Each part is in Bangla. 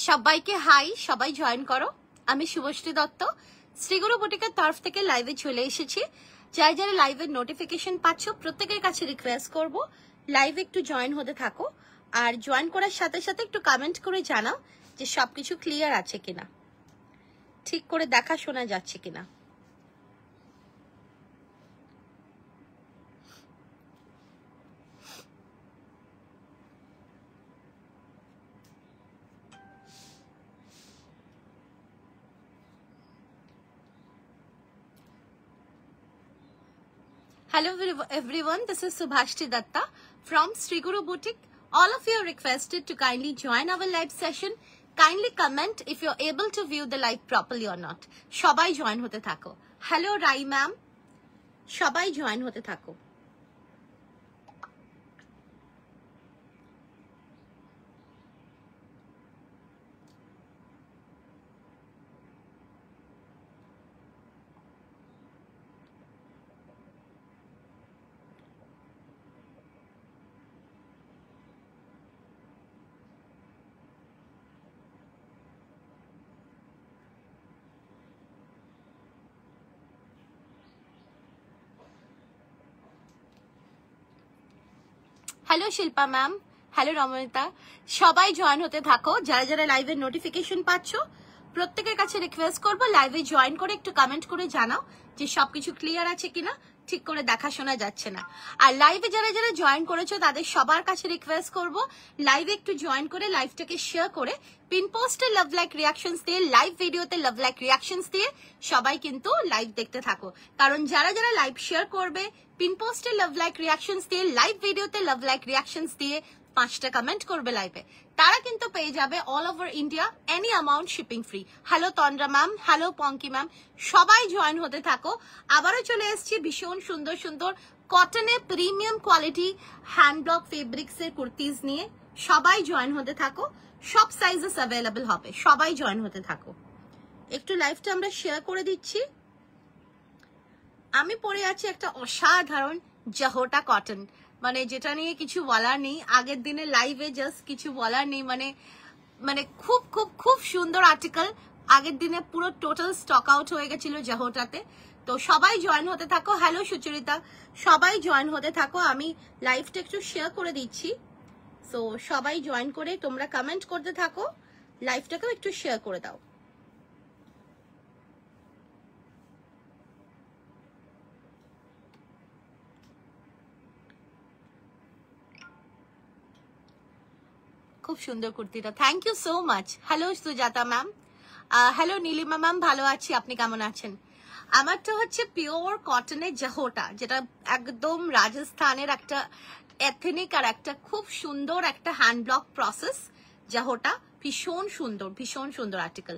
সবাইকে হাই, সবাই জয়েন করো। আমি শুভশ্রী দত্ত শ্রীগুরু বুটিকের তরফ থেকে লাইভে চলে এসেছি। যারা যারা লাইভের নোটিফিকেশন পাচ্ছ প্রত্যেকের কাছে রিকোয়েস্ট করব লাইভে একটু জয়েন হতে থাকো, আর জয়েন করার সাথে সাথে একটু কমেন্ট করে জানাও যে সবকিছু ক্লিয়ার আছে কিনা, ঠিক করে দেখা শোনা যাচ্ছে কিনা। Hello everyone, this is Subhashti Datta from Sri Guru Boutique. All of you are requested to kindly join our live session. Kindly comment if you're able to view the live properly or not. Shobai join hote thako. Hello Rai ma'am. Shobai join hote thako. Hello Shilpa ma'am, hello Ramanita, সবাই জয়েন হতে থাকো। যারা যারা লাইভের নোটিফিকেশন পাচ্ছ প্রত্যেকের কাছে রিকোয়েস্ট করবো লাইভে জয়েন করে একটু কমেন্ট করে জানাও যে সবকিছু ক্লিয়ার আছে কিনা, ঠিক করে দেখাশোনা যাচ্ছে না। আর লাইভে যারা যারা জয়েন করেছো তাদের সবার কাছে রিকোয়েস্ট করবো লাইভে একটু জয়েন করে লাইভটাকে শেয়ার করে পিন পোস্টে লাভ লাইক রিয়াকশনস দিয়ে, লাইভ ভিডিওতে লাভ লাইক রিয়াকশনস দিয়ে সবাই কিন্তু লাইভ দেখতে থাকো। কারণ যারা যারা লাইভ শেয়ার করবে পিন পোস্টে লাভ লাইক রিয়াকশনস দিয়ে, লাইভ ভিডিওতে লাভ লাইক রিয়াকশনস দিয়ে 5টা কমেন্ট করবে লাইভে, তারা কিন্তু পেয়ে যাবে all over India any amount shipping free. Hello Tandra ma'am, hello Ponki ma'am, সবাই জয়েন হতে থাকো। আবারও চলে এসেছি ভীষণ সুন্দর সুন্দর কটনের premium quality hand block fabrics এর কুর্তিজ নিয়ে। সবাই জয়েন হতে থাকো, সব সাইজেস অ্যাভেলেবল হবে, সবাই জয়েন হতে থাকো। একটু লাইভটা আমরা শেয়ার করে দিচ্ছি। আমি পরে আছি একটা অসাধারণ জাহোটা কটন, মানে যেটা নিয়ে কিছু বলার নেই। আগের দিনে লাইভে জাস্ট কিছু বলার নেই, মানে খুব খুব খুব সুন্দর আর্টিকেল। আগের দিনে পুরো টোটাল স্টক আউট হয়ে গেছিল জাহোটাতে। তো সবাই জয়েন হতে থাকো। হ্যালো সুচরিতা, সবাই জয়েন হতে থাকো। আমি লাইভটা একটু শেয়ার করে দিচ্ছি, সো সবাই জয়েন করে তোমরা কমেন্ট করতে থাকো, লাইভটাকেও একটু শেয়ার করে দাও। খুব সুন্দর কুর্তিটা, thank you so much. Hello Sujata ma'am, hello Nilima ma'am, ভালো আছি, আপনি কেমন আছেন? আমারটা হচ্ছে পিওর কটনের জাহোটা, যেটা একদম রাজস্থানের একটা এথনিক আর একটা খুব সুন্দর একটা হ্যান্ড ব্লক প্রসেস জাহোটা। ভীষণ সুন্দর, ভীষণ সুন্দর আর্টিকেল।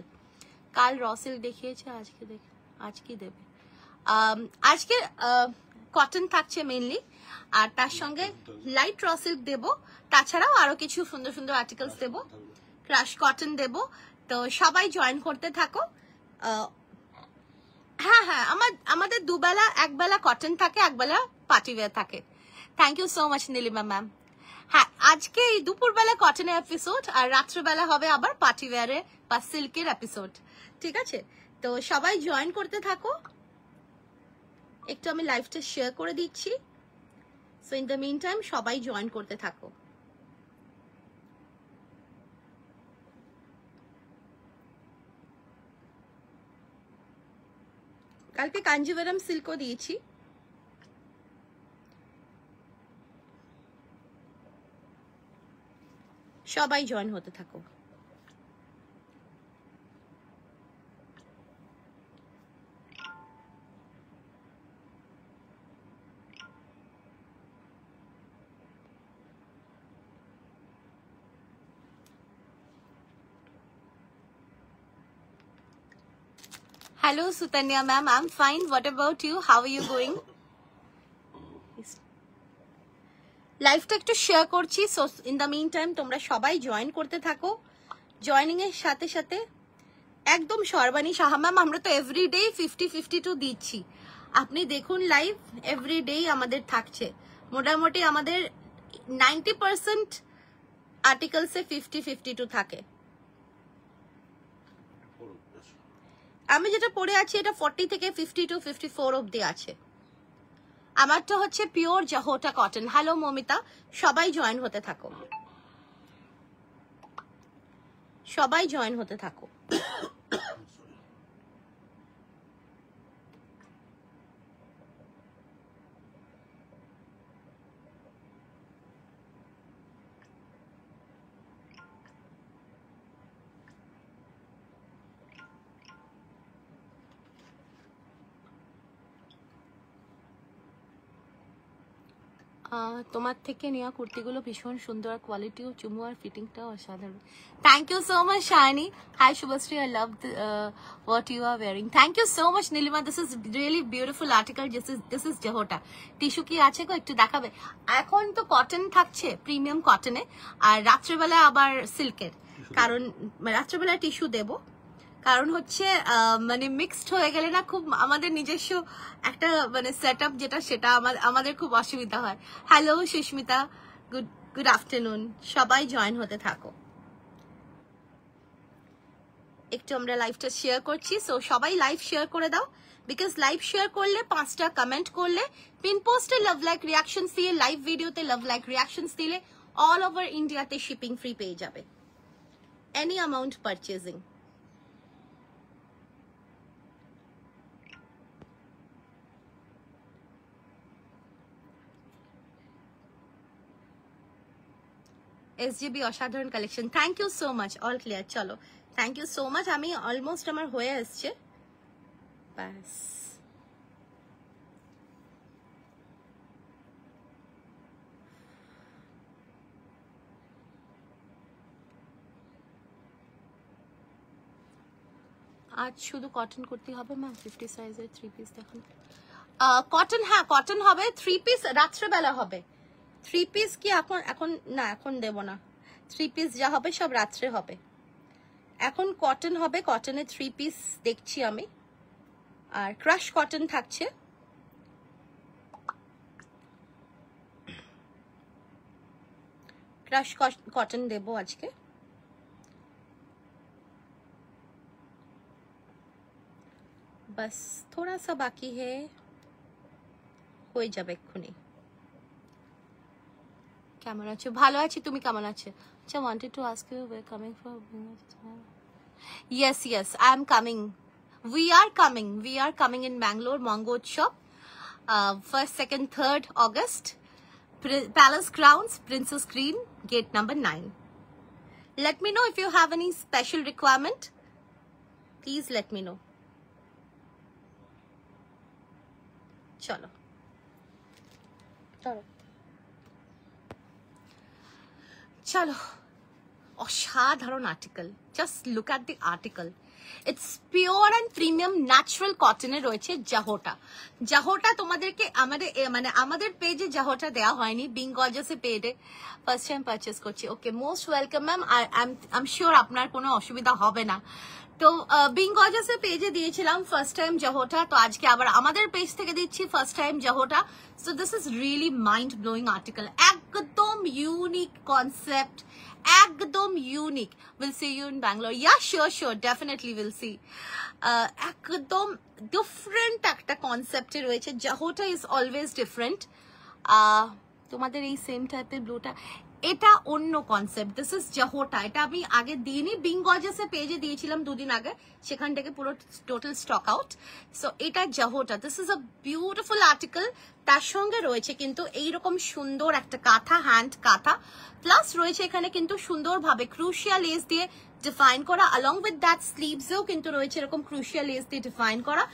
কাল রসিল দেখিয়েছে, আজকে দেবে। আজকে কটন থাকছে মেইনলি, আর তার সঙ্গে লাইট র সিল্ক দেবো, তাছাড়াও আরো কিছু সুন্দর সুন্দর আর্টিকেলস দেবো, ক্রাশ কটন দেবো। তো সবাই জয়েন করতে থাকো। হ্যাঁ হ্যাঁ, আমাদের দুবেলা, একবেলা কটন থাকে, একবেলা পার্টিওয়্যার থাকে। Thank you so much Nilima ma'am. হ্যাঁ, আজকে এই দুপুরবেলা কটনের এপিসোড, আর রাত্রেবেলা হবে আবার পার্টিওয়্যারের বা সিল্কের এপিসোড, ঠিক আছে? তো সবাই জয়েন করতে থাকো। একটু আমি লাইভটা শেয়ার করে দিচ্ছি, so in the meantime সবাই জয়েন করতে থাকো। কালকে কাঞ্জিভারাম সিল্কও দিয়েছি। সবাই জয়েন হতে থাকো। Hello Sutanya ma'am, I'm fine. What about you? How are you going? লাইভটা একটু শেয়ার করছি, so in the meantime তোমরা সবাই জয়েন করতে থাকো। জয়েনিং এর সাথে সাথে একদম সর্বাণী সাহা ম্যাম, আমরা তো এভরিডে 50-52 দিচ্ছি। আপনি দেখুন লাইভ এভরিডে আমাদের থাকছে, মোটামুটি আমাদের 90% আর্টিকেলসে 50-52 থাকে। আমি যেটা পরে আছি এটা 40 থেকে 50 to 54 অবধি আছে। আমারটা হচ্ছে পিওর জাহোটা কটন। হ্যালো মমিতা, সবাই জয়েন হতে থাকো, সবাই জয়েন হতে থাকো। তোমার থেকে নেওয়া কুর্তিগুলো ভীষণ সুন্দর, কোয়ালিটিও চুমু আর ফিটিংটাও অসাধারণ। Thank you so much Shiny. Hi Subhashree, I love what you are wearing. Thank you so much Nilima, this is really beautiful article. This is Jahota. Tissue কি আছে গো, একটু দেখাবে? এখন তো কটন থাকছে, প্রিমিয়াম কটনে, আর রাত্রেবেলা আবার সিল্কের, কারণ রাত্রেবেলা টিস্যু দেবো, কারণ হচ্ছে মানে মিক্সড হয়ে গেলে না খুব আমাদের নিজস্ব একটা মানে সেট আপ যেটা, সেটা আমাদের খুব অসুবিধা হয়। হ্যালো সুস্মিতা, গুড আফটারনুন, সবাই জয়েন হতে থাকো। একটু আমরা লাইভটা শেয়ার করছি, সো সবাই লাইভ শেয়ার করে দাও, বিকজ লাইভ শেয়ার করলে 5টা কমেন্ট করলে, পিন পোস্টে লাভ লাইক রিয়াকশনস দিয়ে, লাইভ ভিডিওতে লাভ লাইক রিয়াকশনস দিলে অল ওভার ইন্ডিয়াতে শিপিং ফ্রি পেয়ে যাবে, এনি অ্যামাউন্ট পারচেজিং। SGB অসাধারণ collection, thank you so much. All clear, চলো, থ্যাংক ইউ সো মাচ। আমি অলমোস্ট আমার হয়ে আসছে, ব্যাস। আজ শুধু কটন করতে হবে ম্যাম, 50 সাইজের 3 পিস দেখুন। কটন, হ্যাঁ কটন হবে, 3 পিস রাত্রেবেলা হবে। 3 পিস কি এখন না, এখন দেব না। 3 পিস যা হবে সব রাত্রে হবে, এখন কটন হবে, কটনে 3 পিস দেখছি আমি, আর ক্রাশ কটন থাকছে। ক্রাশ কটন দেবো আজকে। बस थोड़ा सा बाकी है, হয়ে যাবে এক্ষুনি। কেমন আছো? ভালো আছি, তুমি কেমন আছো? আচ্ছা, wanted to ask you we're coming for yes I am coming, we are coming in Bangalore Mango Utsav, 1st 2nd 3rd August, Palace Grounds, Princess Green, gate number 9. Let me know if you have any special requirement, please let me know. চলো চলো চলো, অসাধারণ article, just look at the article. It's pure and premium natural কটনে রয়েছে জাহোটা। জাহোটা তোমাদেরকে আমাদের পেজে জাহোটা দেওয়া হয়নি, বিং গর্জাসে পেজে ফার্স্ট টাইম পারচেস করছি। Okay, most welcome ma'am, I am sure আপনার কোনো অসুবিধা হবে না। তো বিং গর্জাসের পেজে দিয়েছিলাম ফার্স্ট টাইম জাহোটা, তো আজকে আবার আমাদের পেজ থেকে দিচ্ছি first time Jahota. So this is really mind blowing article, একদম ইউনিক কনসেপ্ট, একদম unique. Will see you in Bangalore, yeah sure definitely will see. একদম ডিফারেন্ট একটা কনসেপ্টে রয়েছে, জাহোটা ইজ অলওয়েজ ডিফারেন্ট। তোমাদের এই সেম টাইপের ব্লুটা, এটা অন্য কনসেপ্ট, দিস ইজ জাহোটা। এটা আমি আগে দিইনি, বিং গর্জাসের পেজে দিয়েছিলাম 2 দিন আগে, সেখান থেকে পুরো টোটাল স্টক আউট। সো এটা Jahota, this is a beautiful article. তার সঙ্গে রয়েছে কিন্তু এইরকম সুন্দর একটা কাঁথা, হ্যান্ড কাঁথা, প্লাস রয়েছে এখানে কিন্তু সুন্দরভাবে ক্রুশিয়া লেস দিয়ে ডিফাইন করা, along with that স্লিভসেও কিন্তু রয়েছে এরকম ক্রুশিয়া লেস দিয়ে ডিফাইন করা।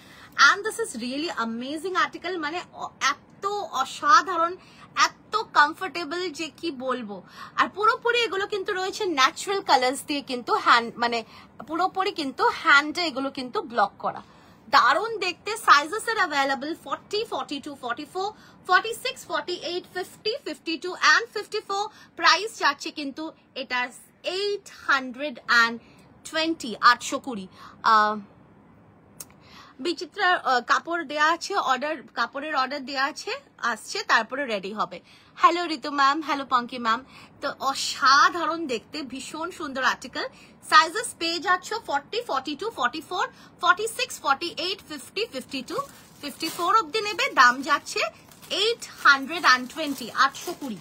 And this is really amazing article, মানে এত অসাধারণ, এত কমফোর্টেবল যে কি বলবো। আর পুরোপুরি এগুলো কিন্তু রয়েছে ন্যাচারাল কালার্স দিয়ে, কিন্তু হ্যান্ড মানে পুরোপুরি কিন্তু হ্যান্ডে এগুলো কিন্তু ব্লক করা, দারুণ দেখতে। সাইজেস এর অ্যাভেলেবল 40, 42, 44, 46, 48, 50, 52 and 54। প্রাইস যাচ্ছে কিন্তু এটার 820, 820। বিচিত্রা কাপড় দেয়া আছে, কাপড়ের অর্ডার দেয়া আছে, আসছে, তারপরে রেডি হবে। হ্যালো ঋতু ম্যাম, হ্যালো পঙ্কি ম্যাম। তো অসাধারণ দেখতে, ভীষণ সুন্দর আর্টিকেল। সাইজেস পেয়ে যাচ্ছ 40, 42, 44, 46, 48, 50, 52, 54 অব্দি নেবে। দাম যাচ্ছে 820, 820।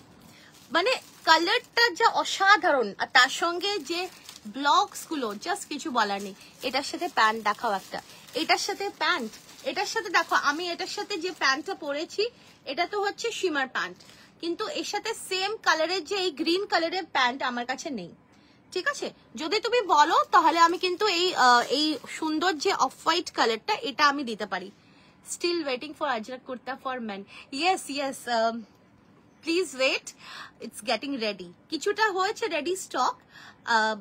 মানে কালারটা যা অসাধারণ, আর তার সঙ্গে যে ব্লকস গুলো, জাস্ট কিছু বলার নেই। এটার সাথে প্যান্ট দেখাও একটা, এটার সাথে প্যান্ট, এটার সাথে দেখো, আমি এটার সাথে যে প্যান্টটা পরেছি এটা তো হচ্ছে শিমার প্যান্ট, কিন্তু এর সাথে সেম কালারের যে এই গ্রিন কালারের প্যান্ট আমার কাছে নেই। ঠিক আছে, যদি তুমি বলো তাহলে আমি কিন্তু এই সুন্দর যে অফ হোয়াইট কালারটা, এটা আমি দিতে পারি। Still waiting for Ajrakh kurta for men. Yes yes, please wait, it's getting ready. কিছুটা হয়েছে রেডি স্টক,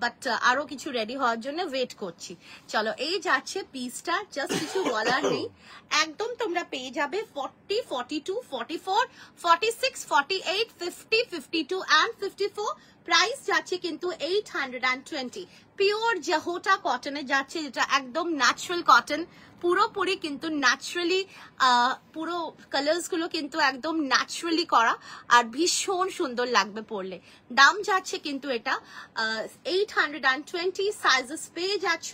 বাট আরো কিছু রেডি হওয়ার জন্য ওয়েট করছি। চলো, এই যাচ্ছে পিসটা, জাস্ট কিছু বলার নেই। একদম তোমরা পেয়ে যাবে 40, 42, 44, 46, 48, 50, 52 and 54। প্রাইস যাচ্ছে কিন্তু 820। পিওর জাহোটা কটনে যাচ্ছে, যেটা একদম ন্যাচারাল কটন, পুরোপুরি কিন্তু ন্যাচারালি, পুরো কালার্স গুলো কিন্তু একদম ন্যাচারালি করা, আর ভীষণ সুন্দর লাগবে পরলে। দাম যাচ্ছে কিন্তু এটা 820। সাইজেস পেয়ে যাচ্ছ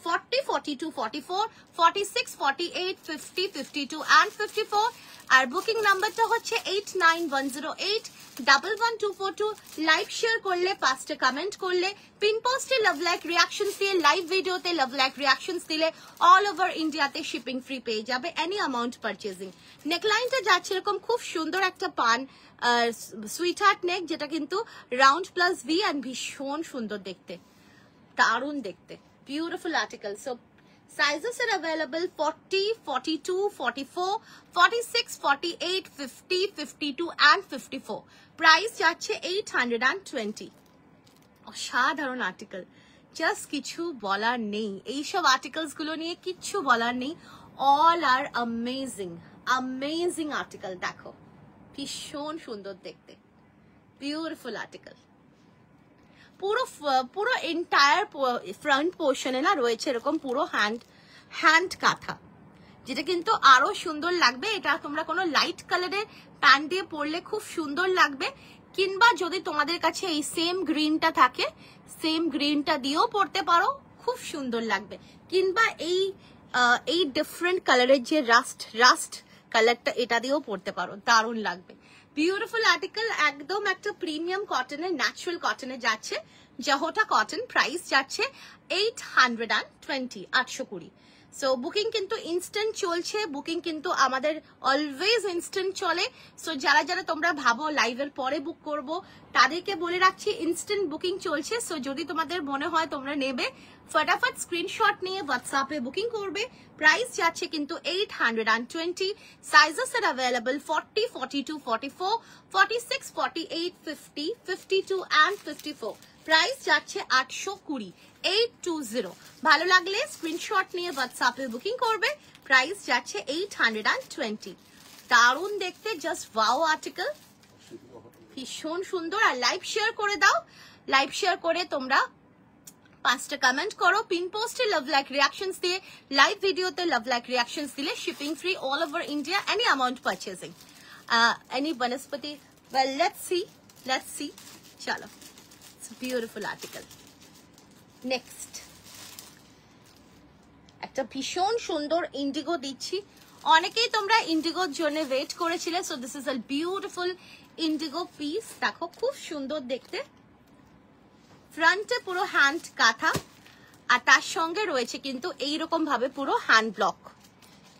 40, 42, 44, 46, 48, 50, 52 and 54। আর বুকিং নাম্বারটা হচ্ছে 8910811242। লাইভ শেয়ার করলে, 5টা কমেন্ট করলে, পিন পোস্টে লাভ লাইক রিয়াকশনস দিয়ে, লাইভ ভিডিওতে লাভ লাইক রিয়াকশনস দিলে অল ওভার ইন্ডিয়াতে শিপিং ফ্রি পেয়ে যাবে এনি অ্যামাউন্ট পারচেজিং। নেকলাইনটা যাচ্ছে এরকম খুব সুন্দর একটা পান সুইট হার্ট নেক, যেটা কিন্তু রাউন্ড প্লাস ভি, আর ভীষণ সুন্দর দেখতে, দারুণ দেখতে, beautiful article. So sizes are available 40, 42, 44, 46, 48, 50, 52 and 54। Price যাচ্ছে 820। অসাধারণ আর্টিকেল, জাস্ট কিছু বলার নেই। এইসব আর্টিকেলস গুলো নিয়ে কিচ্ছু বলার নেই, all are amazing, amazing article. দেখো ভীষণ সুন্দর দেখতে, বিউটিফুল আর্টিকেল। পুরো এন্টায়ার ফ্রন্ট পোর্শনে না রয়েছে এরকম পুরো হ্যান্ড কাঁথা, যেটা কিন্তু আরো সুন্দর লাগবে। এটা তোমরা কোনো লাইট কালারের প্যান্ট দিয়ে পরলে খুব সুন্দর লাগবে, কিংবা যদি তোমাদের কাছে এই সেম গ্রিনটা থাকে, সেম গ্রিনটা দিয়েও পরতে পারো, খুব সুন্দর লাগবে। কিংবা এই ডিফারেন্ট কালারের যে রাস্ট কালারটা, এটা দিয়েও পরতে পারো, দারুণ লাগবে। বিউটিফুল আর্টিকেল, একদম একটা প্রিমিয়াম কটনের, ন্যাচারাল কটনে যাচ্ছে, জাহোটা কটন। প্রাইস যাচ্ছে 820, 820। সো বুকিং কিন্তু ইনস্ট্যান্ট চলছে, বুকিং কিন্তু আমাদের অলওয়েজ ইনস্ট্যান্ট চলে। সো যারা তোমরা ভাবো লাইভের পরে বুক করব, তাদেরকে বলে রাখছি ইনস্ট্যান্ট বুকিং চলছে। সো যদি তোমাদের মনে হয় তোমরা নেবে, ফটাফট স্ক্রিনশট নিয়ে হোয়াটসঅ্যাপে বুকিং করবে। প্রাইস যাচ্ছে কিন্তু 820। Sizes are available 40, 42, 44, 46, 48, 50, 52 and 54। Price যাচ্ছে 820, 820। ভালো লাগলে স্ক্রিনশট নিয়ে হোয়াটসঅ্যাপে বুকিং করবে। প্রাইস যাচ্ছে 820। দারুণ দেখতে, জাস্ট ওয়াও আর্টিকেল, ভীষণ সুন্দর। আর লাইভ শেয়ার করে দাও, লাইভ শেয়ার করে তোমরা 5টা কমেন্ট করো, পিন পোস্টে লাভ লাইক রিয়াকশনস দিয়ে, লাইভ ভিডিওতে লাভ লাইক রিয়াকশনস দিলে shipping free all over India any amount purchasing. Any বনস্পতি, ওয়েল লেটস সি। চলো, ইটস বিউটিফুল আর্টিকেল। নেক্সট একটা ভীষণ সুন্দর ইন্ডিগো দিচ্ছি, অনেকেই তোমরা ইন্ডিগোর জন্য ওয়েট করেছিলে। So this is a beautiful Indigo piece, দেখো খুব সুন্দর দেখতে। ফ্রন্টে পুরো হ্যান্ড কাঁথা, আর তার সঙ্গে রয়েছে কিন্তু এইরকম ভাবে পুরো হ্যান্ড ব্লক,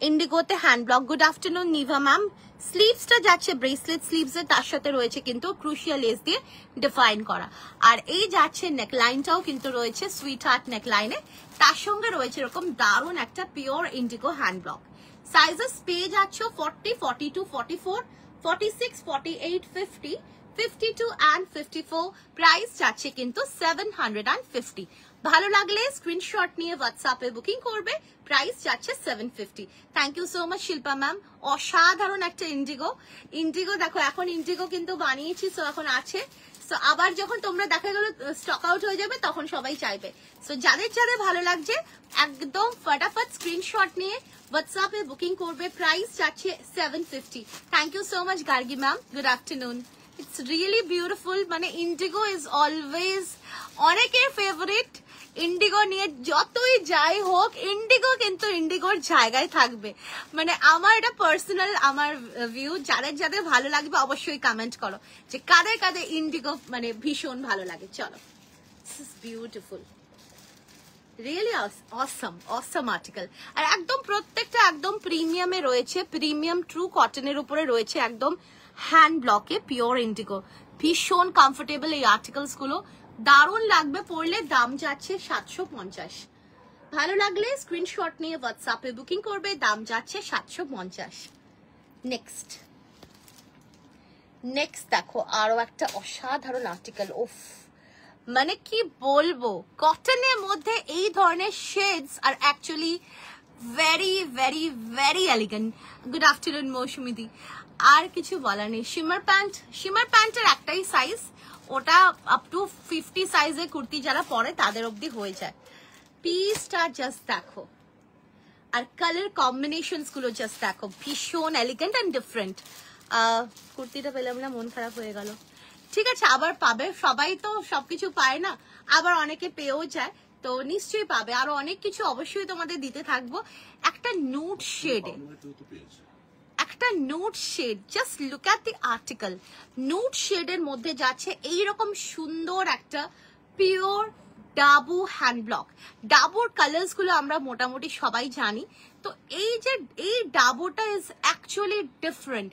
ইন্ডিগোতে hand block. Good afternoon Nibha ma'am. স্লিভসটা যাচ্ছে ব্রেসলেট স্লিভস এর, তার সাথে রয়েছে কিন্তু ক্রুশিয়াল লেস দিয়ে ডিফাইন করা। আর এই যাচ্ছে নেকলাইনটাও কিন্তু রয়েছে সুইট হার্ট নেকলাইনে, তার সঙ্গে রয়েছে এরকম দারুণ একটা pure Indigo hand block. Sizes পেয়ে যাচ্ছ 40, 42, 44, 46, 48, 50, 52 and 54। প্রাইস যাচ্ছে কিন্তু 750। ভালো লাগলে স্ক্রিনশট নিয়ে হোয়াটসঅ্যাপে বুকিং করবে। প্রাইস যাচ্ছে 750। Thank you so much Shilpa ma'am, অসাধারণ একটা ইন্ডিগো। দেখো এখন ইন্ডিগো কিন্তু বানিয়েছি, সো এখন আছে সো আবার যখন তোমরা দেখা গেল স্টক আউট হয়ে যাবে তখন সবাই চাইবে। সো যাদের যাদের ভালো লাগছে একদম ফটাফট স্ক্রিনশট নিয়ে হোয়াটসঅ্যাপে বুকিং করবে। প্রাইস যাচ্ছে 750। Thank you so much Gargi ma'am, good afternoon. It's really beautiful. মানে ইন্ডিগো ইজ অলওয়েজ অনেকের ফেভারিট। ইন্ডিগো নিয়ে যতই যাই হোক ইন্ডিগো কিন্তু ইন্ডিগোর জায়গায় থাকবে। মানে আমার এটা পার্সোনাল আমার ভিউ। যাদের যাদের ভালো লাগবে অবশ্যই কমেন্ট করো যে কাদের কাদের ইন্ডিগো মানে ভীষণ ভালো লাগে। চলো, this is beautiful, really awesome article. আর একদম প্রত্যেকটা একদম প্রিমিয়ামে রয়েছে, প্রিমিয়াম ট্রু কটনের উপরে রয়েছে, একদম হ্যান্ড ব্লকে পিওর ইন্ডিগো। ভীষণ কমফোর্টেবল এই আর্টিকেলস গুলো, দারুণ লাগবে পরলে। দাম যাচ্ছে 750। ভালো লাগলে স্ক্রিনশট নিয়ে হোয়াটসঅ্যাপে বুকিং করবে। দাম যাচ্ছে 750। নেক্সট দেখো আরো একটা অসাধারণ আর্টিকেল। ওফ, মানে কি বলবো, কটনের মধ্যে এই ধরনের শেডস আর actually very very very elegant. Good afternoon মৌসুমিদি। আর কিছু বলার নেই। শিমার প্যান্টের একটাই সাইজ, ওটা আপ টু 50 সাইজের কুর্তি যারা পরে তাদের অবধি হয়ে যায়। পিসটা জাস্ট দেখো, আর কালার কম্বিনেশনস গুলো জাস্ট দেখো, ভীষণ এলিগেন্ট অ্যান্ড ডিফারেন্ট। কুর্তিটা পেলাম না, মন খারাপ হয়ে গেল। ঠিক আছে, আবার পাবে, সবাই তো সবকিছু পায় না, আবার অনেকে পেয়েও যায়, তো নিশ্চয়ই পাবে। আরো অনেক কিছু অবশ্যই তোমাদের দিতে থাকবো। একটা নুড শেডে, একটা nude shade, just look at the article. Nude শেডের মধ্যে যাচ্ছে এইরকম সুন্দর একটা পিওর ডাবু হ্যান্ড ব্লক। ডাবুর কালার্স গুলো আমরা মোটামুটি সবাই জানি, তো এই যে এই ডাবুটা ইজ অ্যাকচুয়ালি ডিফারেন্ট,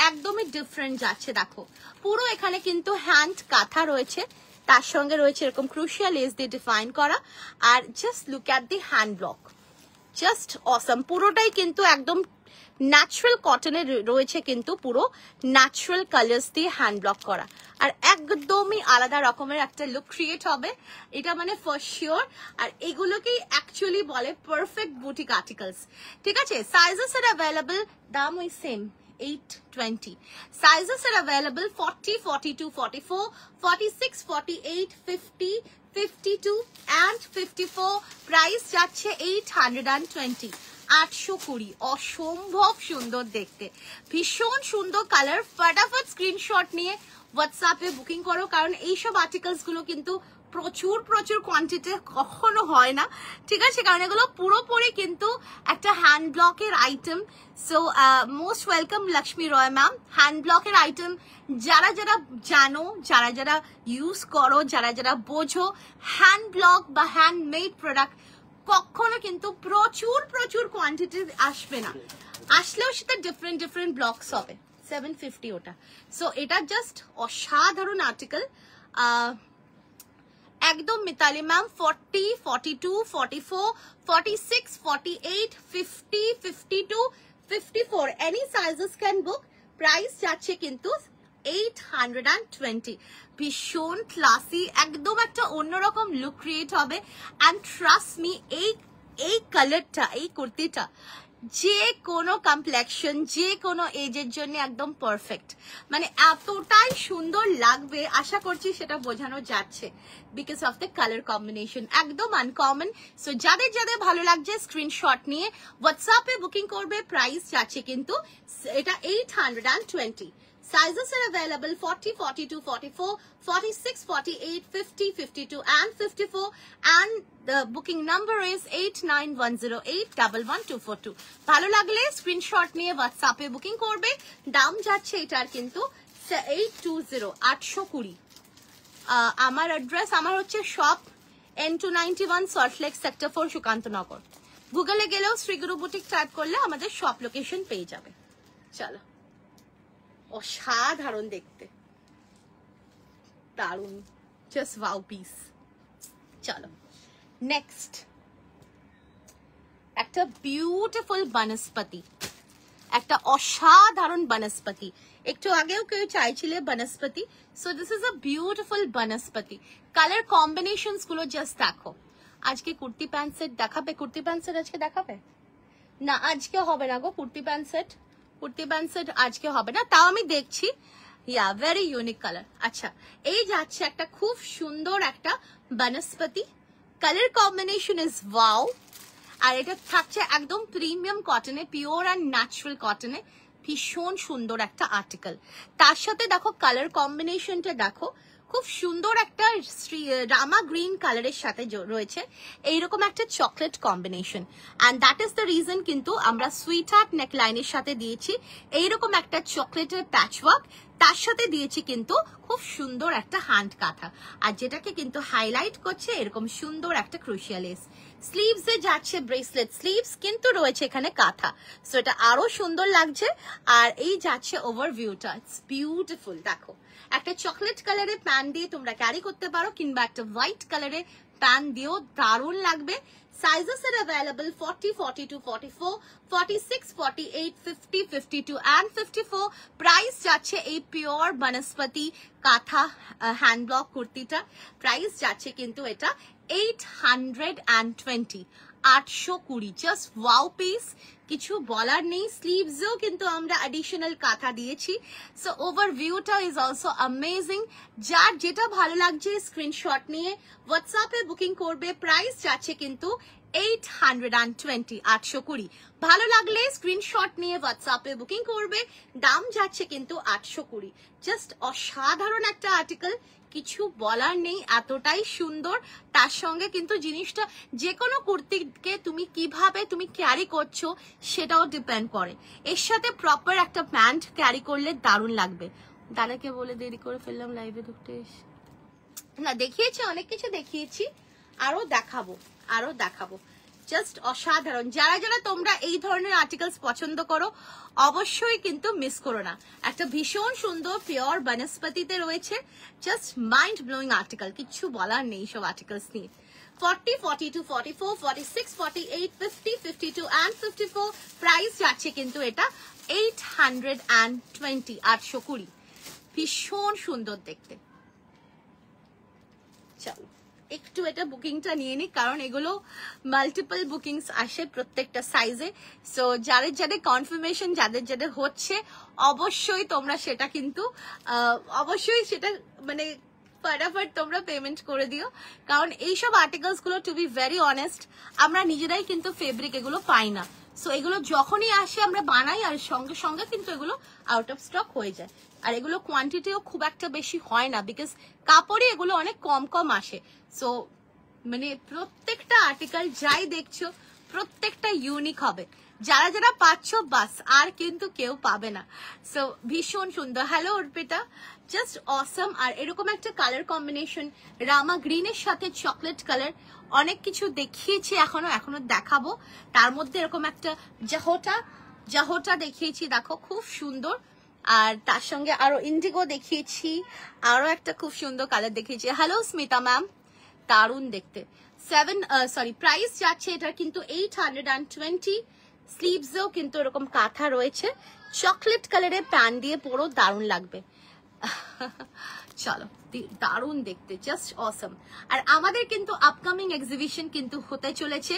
একদমই ডিফারেন্ট যাচ্ছে। দেখো পুরো এখানে কিন্তু হ্যান্ড কাঁথা রয়েছে, তার সঙ্গে রয়েছে এরকম ক্রুশিয়াল লেস দিয়ে ডিফাইন করা। আর just look at the hand block, just awesome. পুরোটাই কিন্তু একদম ন্যাচারাল কটনের রয়েছে, কিন্তু পুরো ন্যাচারাল কালার্স দিয়ে হ্যান্ড ব্লক করা, আর একদমই আলাদা রকমের একটা লুক ক্রিয়েট হবে এটা, মানে ফর শিওর। আর এগুলোকেই অ্যাকচুয়ালি বলে পারফেক্ট বুটিক আর্টিকেলস। ঠিক আছে, সাইজেস আর অ্যাভেলেবল, দাম ওই same 820। Sizes are available 40, 42, 44, 46, 48, 50, 52 and 54. Price যাচ্ছে 820, 820। অসম্ভব সুন্দর দেখতে, ভীষণ সুন্দর কালার। ফটাফট স্ক্রিনশট নিয়ে হোয়াটসঅ্যাপে বুকিং করো, কারণ এইসব আর্টিকেলস গুলো কিন্তু প্রচুর প্রচুর কোয়ান্টিটি কখনো হয় না। ঠিক আছে, কারণ এগুলো পুরোপুরি কিন্তু একটা হ্যান্ড ব্লকের item. So most welcome Lakshmi Roy ma'am. Hand ব্লকের আইটেম যারা যারা জানো, যারা যারা ইউজ করো, যারা যারা বোঝো, হ্যান্ড ব্লক বা হ্যান্ডমেড প্রোডাক্ট কখনো কিন্তু প্রচুর প্রচুর কোয়ান্টিটি আসবে না, আসলেও সেটা ডিফারেন্ট ডিফারেন্ট ব্লকস হবে। 750 ওটা। সো এটা জাস্ট অসাধারণ আর্টিকেল। একদম Mitali ma'am 40, 42, 44, 46, 48, 50, 52, 54 any sizes can book. Price যাচ্ছে কিন্তু 820। ভীষণ ক্লাসি, একদম একটা অন্যরকম লুক ক্রিয়েট হবে। অ্যান্ড ট্রাস্ট মি, এই কালারটা, এই কুর্তিটা যে কোনো কমপ্লেকশন, যে কোনো এজের জন্য একদম পারফেক্ট। মানে এতটাই সুন্দর লাগবে, আশা করছি সেটা বোঝানো যাচ্ছে, because of the colour combination, একদম আনকমন। সো যাদের যাদের ভালো লাগছে স্ক্রিনশট নিয়ে হোয়াটসঅ্যাপে বুকিং করবে। প্রাইস যাচ্ছে কিন্তু এটা 820। Sizes are available 40, 42, 44, 46, 48, 50, 52 and 54, and the booking number is 8910811242. ভালো লাগলে স্ক্রিনশট নিয়ে হোয়াটসঅ্যাপে বুকিং করবে। দাম যাচ্ছে এটার কিন্তু 820, 820। আমার অ্যাড্রেস, আমার হচ্ছে shop N291 Salt Lake sector 4 Sukantanagar. গুগলে গেলেও শ্রীগুরু বুটিক টাইপ করলে আমাদের শপ লোকেশন পেয়ে যাবে। চলো, অসাধারণ দেখতে, দারুণ, জাস্ট ওয়াও পিস। চলো নেক্সট, একটা বিউটিফুল বনস্পতি, একটা অসাধারণ বনস্পতি। একটু আগেও কেউ চাইছিলে বনস্পতি, so this is a beautiful বনস্পতি। কালার কম্বিনেশনস গুলো জাস্ট দেখো। আজকে কুর্তি প্যান্ট সেট দেখাবে? কুর্তি প্যান্ট সেট আজকে দেখাবে না? আজকে হবে না গো kurti pant set, kurti pant set আজকে হবে না। তাও আমি দেখছি, ইয়া ভেরি ইউনিক কালার। আচ্ছা, এই যাচ্ছে একটা খুব সুন্দর একটা বনস্পতি কালার কম্বিনেশন ইজ ওয়াও। আর এটা থাকছে একদম প্রিমিয়াম কটনে, পিওর অ্যান্ড ন্যাচারাল কটনে, ভীষণ সুন্দর একটা আর্টিকেল। তার সাথে দেখো কালার কম্বিনেশনটা দেখো, খুব সুন্দর একটা রামা গ্রিন কালারের সাথে রয়েছে এইরকম একটা chocolate combination. And that is the reason কিন্তু আমরা সুইট হার্ট নেকলাইনের সাথে দিয়েছি এইরকম একটা চকলেটের প্যাচওয়ার্ক, তার সাথে দিয়েছি কিন্তু খুব সুন্দর একটা হ্যান্ড কাঁথা, আর যেটাকে কিন্তু হাইলাইট করছে এরকম সুন্দর একটা ক্রুশিয়া লেস। স্লিভস এ যাচ্ছে ব্রেসলেট স্লিভস, কিন্তু রয়েছে এখানে কাঁথা, সো এটা আরো সুন্দর লাগছে। আর এই যাচ্ছে ওভারভিউটা, ইটস বিউটিফুল। দেখো একটা চকলেট কালারের প্যান দিয়ে তোমরা ক্যারি করতে পারো, কিংবা একটা হোয়াইট কালারের প্যান দিয়েও দারুণ লাগবে। Sizes are available 40, 42, 44, 46, 48, 50, 52 and 54. Price যাচ্ছে এই পিওর বনস্পতি কাঁথা হ্যান্ড ব্লক কুর্তিটা, প্রাইস যাচ্ছে কিন্তু এটা 820, 820, জাস্ট ওয়াও পিস, কিছু বলার নেই। স্লিভসেও কিন্তু আমরা অ্যাডিশনাল কাঁথা দিয়েছি। সো ওভারভিউটা ইজ অলসো অ্যামেজিং। যার যেটা ভালো লাগছে স্ক্রিনশট নিয়ে হোয়াটসঅ্যাপে বুকিং করবে। প্রাইস যাচ্ছে কিন্তু 820, 820। ভালো লাগলে স্ক্রিনশট নিয়ে হোয়াটসঅ্যাপে বুকিং করবে, দাম যাচ্ছে কিন্তু 820। জাস্ট অসাধারণ একটা আর্টিকেল, কিছু বলার নেই, এতটাই সুন্দর। তার সঙ্গে কিন্তু জিনিসটা যে কোনো কুর্তিকে তুমি কিভাবে তুমি ক্যারি করছো সেটাও ডিপেন্ড করে। এর সাথে প্রপার একটা প্যান্ট ক্যারি করলে দারুণ লাগবে। দাদাকে বলে দেরি করে ফেললাম লাইভে ঢুকতে এসে। না দেখিয়েছি, অনেক কিছু দেখিয়েছি, আরো দেখাবো। জাস্ট অসাধারণ। যারা যারা তোমরা এই ধরনের আর্টিকেলস পছন্দ করো অবশ্যই কিন্তু মিস করো না। একটা ভীষণ সুন্দর পিওর বনস্পতিতে রয়েছে, জাস্ট মাইন্ড ব্লোয়িং আর্টিকেল, কিচ্ছু বলার নেই সব আর্টিকেলস নিয়ে। 40, 42, 44, 46, 48, 50, 52 and 54। প্রাইস যাচ্ছে কিন্তু এটা 820, 820। ভীষণ সুন্দর দেখতে। চলো একটু এটা বুকিংটা নিয়ে নি, কারণ এগুলো মাল্টিপল বুকিংস আসে প্রত্যেকটা সাইজে। সো যাদের কনফার্মেশন যাদের হচ্ছে অবশ্যই তোমরা সেটা কিন্তু অবশ্যই সেটা মানে ফটাফট তোমরা পেমেন্ট করে দিও, কারণ এইসব আর্টিকেলস গুলো টু বি ভেরি অনেস্ট আমরা নিজেরাই কিন্তু ফেব্রিক এগুলো পাই না। সো এগুলো যখনই আসে আমরা বানাই আর সঙ্গে সঙ্গে কিন্তু এগুলো আউট অফ স্টক হয়ে যায়। আর এগুলো কোয়ান্টিটিও খুব একটা বেশি হয় না, বিকজ কাপড়ে এগুলো অনেক কম আসে। সো মানে প্রত্যেকটা আর্টিকেল যাই দেখছো প্রত্যেকটা ইউনিক হবে। যারা যারা পাচ্ছ বাস, আর কিন্তু কেউ পাবে না। সো ভীষণ সুন্দর। Hello Arpita, just awesome. আর এরকম একটা কালার কম্বিনেশন রামা গ্রিনের সাথে চকলেট কালার, অনেক কিছু দেখিয়েছি, এখনো দেখাবো। তার মধ্যে এরকম একটা জাহোটা দেখিয়েছি, দেখো খুব সুন্দর। আর তার সঙ্গে আরো ইন্ডিগো দেখিয়েছি, আরো একটা খুব সুন্দর কালার দেখিয়েছি। হ্যালো স্মিতা ম্যাম, দারুণ দেখতে। প্রাইস যাচ্ছে এটা কিন্তু 820। স্লিভসেও কিন্তু এরকম কাঁথা রয়েছে, চকলেট কালারের প্যান দিয়ে পুরো দারুণ লাগবে। চলো দারুণ দেখতে, জাস্ট অসম। আর আমাদের কিন্তু আপকামিং এক্সিবিশন কিন্তু হতে চলেছে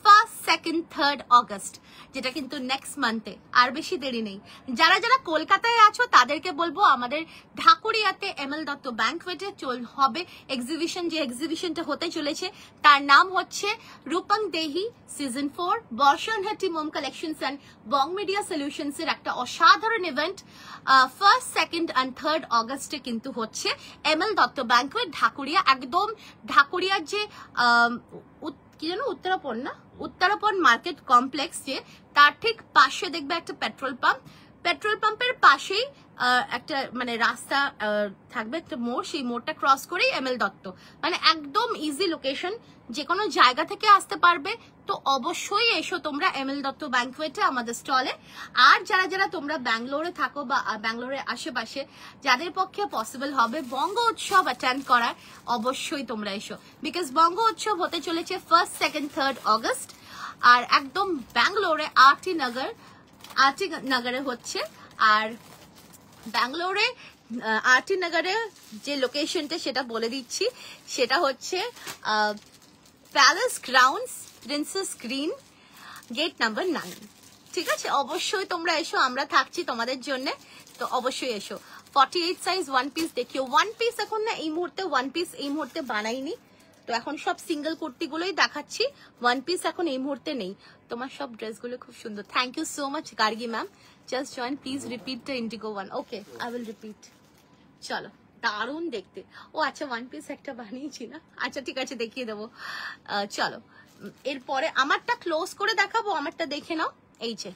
1st, 2nd, 3rd অগস্ট, যেটা কিন্তু নেক্সট মান্থে, আর বেশি দেরি নেই। যারা যারা কলকাতায় আছো তাদেরকে বলবো আমাদের ঢাকুরিয়াতে এমএল দত্ত ব্যাংকোয়েটে হবে এক্সিবিশন। যে এক্সিবিশনটা হতে চলেছে তার নাম হচ্ছে রূপং দেহি সিজন 4 বর্ষণহাটি মোম collections and Bong media solutions এর একটা অসাধারণ event 1st, 2nd and 3rd অগস্টে কিন্তু হচ্ছে এমএল দত্ত ব্যাংকোয়েট ঢাকুরিয়া। একদম ঢাকুরিয়ার যে কি জানো উত্তরাপন মার্কেট কমপ্লেক্স, যে তার ঠিক পাশে দেখবে একটা পেট্রোল পাম্পের পাশেই একটা মানে রাস্তা থাকবে, একটা মোড়, সেই মোড়টা ক্রস করেই এমএল দত্ত, মানে একদম ইজি লোকেশন, যে কোনো জায়গা থেকে আসতে পারবে। তো অবশ্যই এসো তোমরা এমএল দত্ত ব্যাংকোয়েটে আমাদের স্টলে। আর যারা যারা তোমরা ব্যাঙ্গালোরে থাকো বা ব্যাঙ্গালোরের আশেপাশে, যাদের পক্ষে পসিবল হবে বঙ্গ উৎসব অ্যাটেন্ড করার, অবশ্যই তোমরা এসো, বিকজ বঙ্গ উৎসব হতে চলেছে 1st, 2nd, 3rd অগস্ট। আর একদম ব্যাঙ্গালোরে আরটি নগরে হচ্ছে। আর ব্যাঙ্গালোরে আরটি নগরে যে লোকেশনটা সেটা বলে দিচ্ছি, সেটা হচ্ছে Palace Grounds, Princess Green, gate number 9। ঠিক আছে, অবশ্যই তোমরা এসো, আমরা থাকছি তোমাদের জন্য, তো অবশ্যই এসো। 48 সাইজ ওয়ান পিস দেখিও। ওয়ান পিস এখন না এই মুহূর্তে ওয়ান পিস এই মুহূর্তে বানাইনি, তো এখন সব সিঙ্গেল কুর্তিগুলোই দেখাচ্ছি, ওয়ান পিস এখন এই মুহূর্তে নেই। তোমার সব ড্রেসগুলো খুব সুন্দর। Thank you so much Gargi ma'am. Just join, please repeat the indigo one. Okay, I will repeat. চলো, দারুণ দেখতে। ও আচ্ছা, ওয়ান পিস একটা বানিয়েছি না, আচ্ছা ঠিক আছে দেখিয়ে দেবো। চলো, এরপরে আমারটা ক্লোজ করে দেখাবো, আমারটা দেখে নাও। এই যে,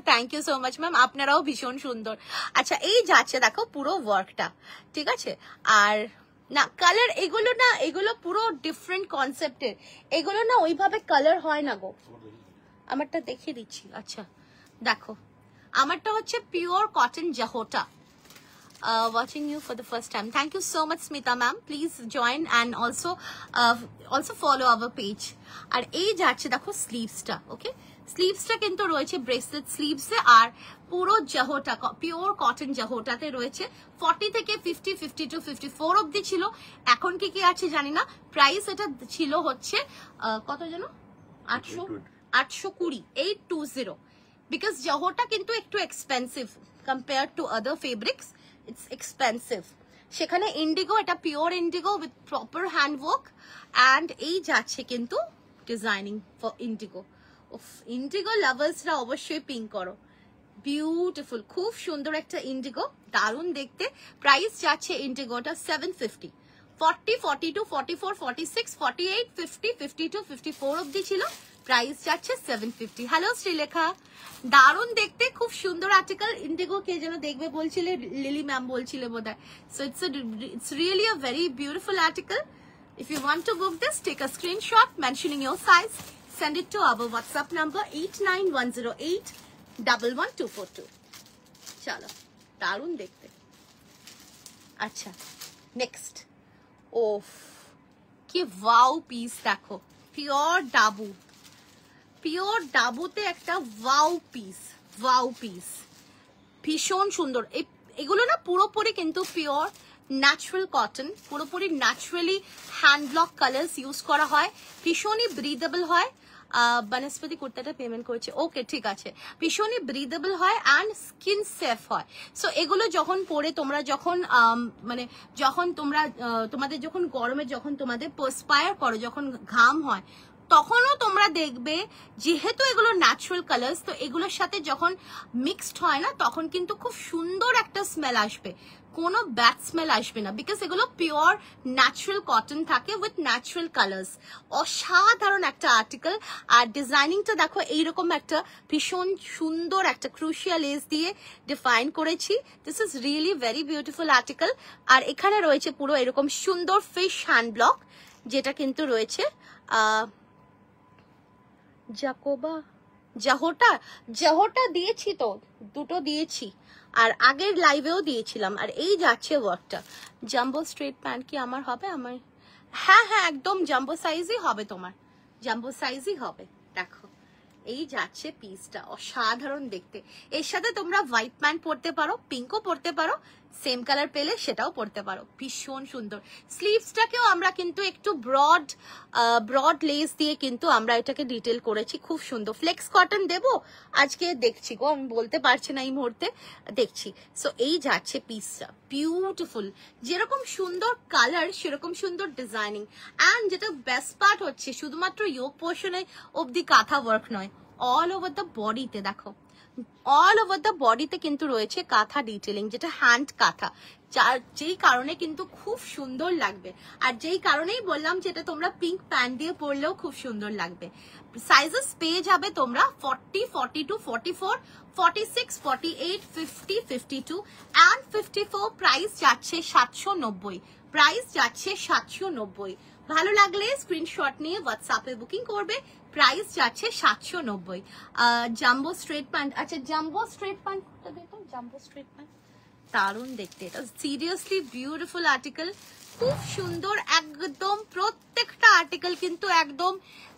thank you so much ma'am, আপনারাও ভীষণ সুন্দর। আচ্ছা, এই যাচ্ছে দেখো পুরো ওয়ার্কটা, ঠিক আছে। আর না কালার, এগুলো না, এগুলো পুরো ডিফারেন্ট কনসেপ্টের, এগুলো না ওইভাবে কালার হয় না গো। আমারটা দেখিয়ে দিচ্ছি। আচ্ছা দেখো, আমারটা হচ্ছে pure cotton Jahota. Watching you for the first time. Thank you so much, Smita ma'am. Please join and also follow our page. আর এই যাচ্ছে দেখো স্লিভসটা, ওকে, স্লিভসটা কিন্তু রয়েছে ব্রেসলেট স্লিভসে, আর পুরো জাহোটা পিওর কটন জাহোটাতে রয়েছে। 40 থেকে 50, 52, 54 অবধি ছিল, এখন কি কি আছে জানি না। প্রাইস এটা ছিল হচ্ছে কত যেন, 820, 820, বিকজ জাহোটা কিন্তু একটু expensive compare to other fabrics, it's expensive. সেখানে ইন্ডিগো, এটা pure Indigo with proper handwork, and এই যাচ্ছে কিন্তু ডিজাইনিং ফর ইন্ডিগো। ইন্ডিগো লাভার্সরা অবশ্যই পিঙ্ক করো, বিউটিফুল, খুব সুন্দর একটা ইন্ডিগো, দারুণ দেখতে। প্রাইস যাচ্ছে ইন্ডিগোটা 750, 40, 42, 44, 46, 48, 50, 52, 54 অবধি ছিল, প্রাইস যাচ্ছে 750। হ্যালো শ্রীলেখা, দারুণ দেখতে, খুব সুন্দর আর্টিকেল। ইন্ডিগো কে যেন দেখবে বলছিলে, লিলি ম্যাম বলছিলে বোধহয়। So it's really a very beautiful article. If you want to book this, take a screenshot mentioning your size, send it to our WhatsApp number 89108-11242. চলো, দারুণ দেখতে। আচ্ছা, নেক্সট, ওফ কি ওয়াও পিস দেখো, পিওর ডাবু, পিওর ডাবুতে একটা ওয়াও পিস, ওয়াও পিস, ভীষণ সুন্দর। এগুলো না পুরোপুরি কিন্তু পিওর ন্যাচারাল কটন, পুরোপুরি naturally hand block colours use করা হয়, ভীষণই ব্রিদেবল হয়। বনস্পতি কুর্তাটা পেমেন্ট করেছে, ওকে ঠিক আছে, ভীষণই ব্রিদেবল হয় অ্যান্ড স্কিন সেফ হয়। সো এগুলো যখন পরে তোমরা যখন মানে যখন তোমরা তোমাদের যখন গরমে যখন তোমাদের পারস্পায়ার করো, যখন ঘাম হয়, তখনও তোমরা দেখবে যেহেতু এগুলো ন্যাচারাল কালার্স, তো এগুলোর সাথে যখন মিক্সড হয় না, তখন কিন্তু খুব সুন্দর একটা স্মেল আসবে, কোনো ব্যাড স্মেল আসবে না, বিকজ এগুলো পিওর ন্যাচারাল কটন থাকে উইথ ন্যাচারাল কালার্স। অসাধারণ একটা আর্টিকেল। আর ডিজাইনিংটা দেখো, এইরকম একটা ভীষণ সুন্দর একটা ক্রুশিয়াল লেস দিয়ে ডিফাইন করেছি। This is really very beautiful article. আর এখানে রয়েছে পুরো এরকম সুন্দর ফিশ হ্যান্ড ব্লক, যেটা কিন্তু রয়েছে জাকোবা জাহোটা দিয়েছি, তো দুটো দিয়েছি, আর আগের লাইভেও দিয়েছিলাম। আর এই যাচ্ছে ওয়ার্কটা। জাম্বো স্ট্রেট প্যান্ট কি আমার হবে? আমার হ্যাঁ হ্যাঁ, একদম জাম্বো সাইজই হবে, তোমার জাম্বো সাইজই হবে। দেখো, এই যাচ্ছে পিসটা, অসাধারণ দেখতে। এর সাথে তোমরা হোয়াইট প্যান্ট পরতে পারো, পিঙ্কও পরতে পারো, সেম কালার পেলে সেটাও পরতে পারো, ভীষণ সুন্দর। স্লিভসটাকেও আমরা কিন্তু একটু ব্রড লেস দিয়ে কিন্তু আমরা এটাকে ডিটেল করেছি, খুব সুন্দর। ফ্লেক্স কটন দেবো আজকে, দেখছি গো, আমি বলতে পারছি না এই মুহূর্তে, দেখছি। সো এই যাচ্ছে পিসটা, বিউটিফুল, যেরকম সুন্দর কালার সেরকম সুন্দর ডিজাইনিং। অ্যান্ড যেটা বেস্ট পার্ট হচ্ছে, শুধুমাত্র ইয়োক পোর্শনে অবধি কাঁথা ওয়ার্ক নয়, অল ওভার দ্য বডিতে দেখো, অল ওভার দ্য বডিতে কিন্তু রয়েছে কাঁথা ডিটেলিং, যেটা হ্যান্ড কাঁথা, যেই কারণে কিন্তু খুব সুন্দর লাগবে। আর যেই কারণেই বললাম যেটা তোমরা পিঙ্ক প্যান্ট দিয়ে পরলেও খুব সুন্দর লাগবে। সাইজেস পেয়ে যাবে তোমরা 40, 42, 44, 46, 48, 50, 52 and 54। প্রাইস যাচ্ছে 790, প্রাইস যাচ্ছে 790। ভালো লাগলে স্ক্রিনশট নিয়ে হোয়াটসঅ্যাপে বুকিং করবে, প্রাইস যাচ্ছে 790। জাম্বো স্ট্রেট প্যান্ট, আচ্ছা জাম্বো স্ট্রেট প্যান্টটা দেখো, জাম্বো স্ট্রেট প্যান্ট দারুণ দেখতে, এটা সিরিয়াসলি বিউটিফুল আর্টিকেল, খুব সুন্দর একদম। প্রত্যেকটা আর্টিকেল কিন্তু একদম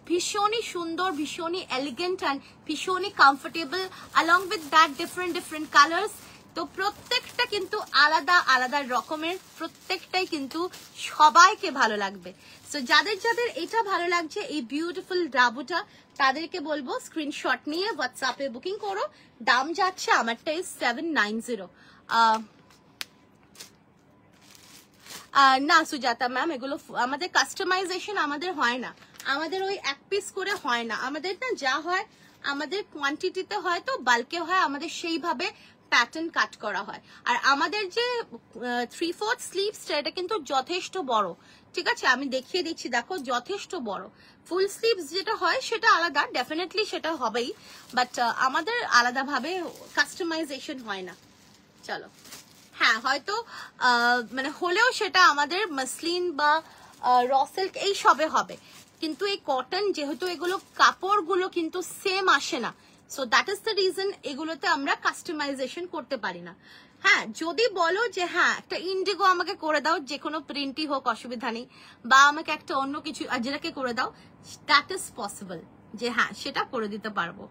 ভীষণই সুন্দর, ভীষণই এলিগেন্ট অ্যান্ড ভীষণই comfortable. along with that different colours, তো প্রত্যেকটা কিন্তু আলাদা আলাদা রকমের, প্রত্যেকটাই কিন্তু সবাইকে ভালো লাগবে। সো যাদের যাদের এটা ভালো লাগছে এই বিউটিফুল ডাবুটা, তাদেরকে বলবো স্ক্রিনশট নিয়ে হোয়াটসঅ্যাপে বুকিং করো। দাম যাচ্ছে আমারটাই 790। না সুজাতা ম্যাম, এগুলো আমাদের কাস্টমাইজেশন আমাদের হয় না, আমাদের ওই এক পিস করে হয় না, আমাদের না যা হয় আমাদের কোয়ান্টিটিতে হয়, তো বাল্কে হয়, আমাদের সেইভাবে প্যাটার্ন কাট করা হয়। আর আমাদের যে 3/4 স্লিভসটা এটা কিন্তু যথেষ্ট বড়, ঠিক আছে, আমি দেখিয়ে দিচ্ছি, দেখো যথেষ্ট বড়। ফুল স্লিভস যেটা হয় সেটা আলাদা, ডেফিনেটলি সেটা হবেই, বাট আমাদের আলাদাভাবে কাস্টমাইজেশন হয় না। চলো, হ্যাঁ হয়তো মানে হলেও সেটা আমাদের মাসলিন বা র সিল্ক এই সবে হবে, কিন্তু এই কটন যেহেতু এগুলো কাপড়গুলো কিন্তু সেম আসে না, so that is the reason এগুলোতে আমরা কাস্টমাইজেশন করতে পারি না। হ্যাঁ যদি বলো যে হ্যাঁ একটা ইন্ডিগো আমাকে করে দাও, যে কোনো প্রিন্টই হোক অসুবিধা নেই, বা আমাকে একটা অন্য কিছু যেটাকে করে দাও, দ্যাট ইজ পসিবল, যে হ্যাঁ সেটা করে দিতে পারবো,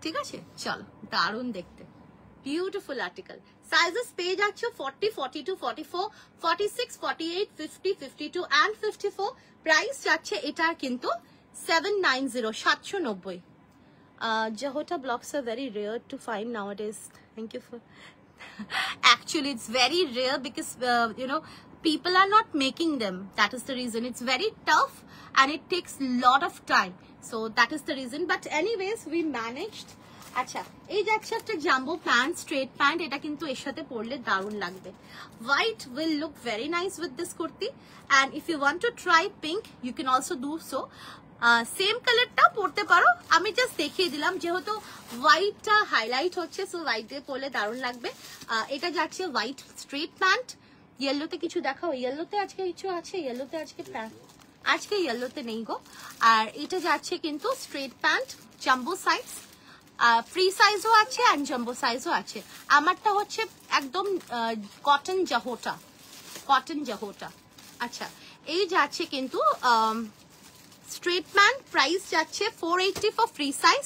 ঠিক আছে। চলো, দারুণ দেখতে, বিউটিফুল আর্টিকেল। সাইজেস পেয়ে যাচ্ছ 40, 42, 44, 46, 48, 50, 52 and 54। প্রাইস যাচ্ছে এটার কিন্তু 790, 790। Jahota blocks are very rare to find nowadays. Thank you for actually it's very rare because you know, people are not making them, that is the reason. It's very tough and it takes lot of time, so that is the reason, but anyways we managed। আচ্ছা, এই যাচ্ছে একটা জাম্বো প্যান্ট, স্ট্রেট প্যান্ট, এটা কিন্তু এর সাথে পরলে দারুণ লাগবে। White will look very nice with this kurti, and if you want to try pink you can also do so. Same কালারটা পরতে পারো, আমি জাস্ট দেখিয়ে দিলাম যেহেতু হোয়াইটটা হাইলাইট হচ্ছে, সো হোয়াইট দিয়ে পরলে দারুণ লাগবে। এটা যাচ্ছে হোয়াইট স্ট্রেট প্যান্ট, ইয়েলোতে কিছু দেখাও, ইয়েলোতে আজকে কিছু আছে, ইয়েলোতে আজকে প্যান্ট, আজকে ইয়েলোতে নেই গো। আর এটা যাচ্ছে কিন্তু straight pant, jumbo size, free সাইজও আছে অ্যান্ড জাম্বো সাইজও আছে। আমারটা হচ্ছে একদম কটন জাহোটা, কটন জাহোটা। আচ্ছা, এই যাচ্ছে কিন্তু স্ট্রেট প্যান্ট, প্রাইস যাচ্ছে 480 ফর ফ্রি সাইজ,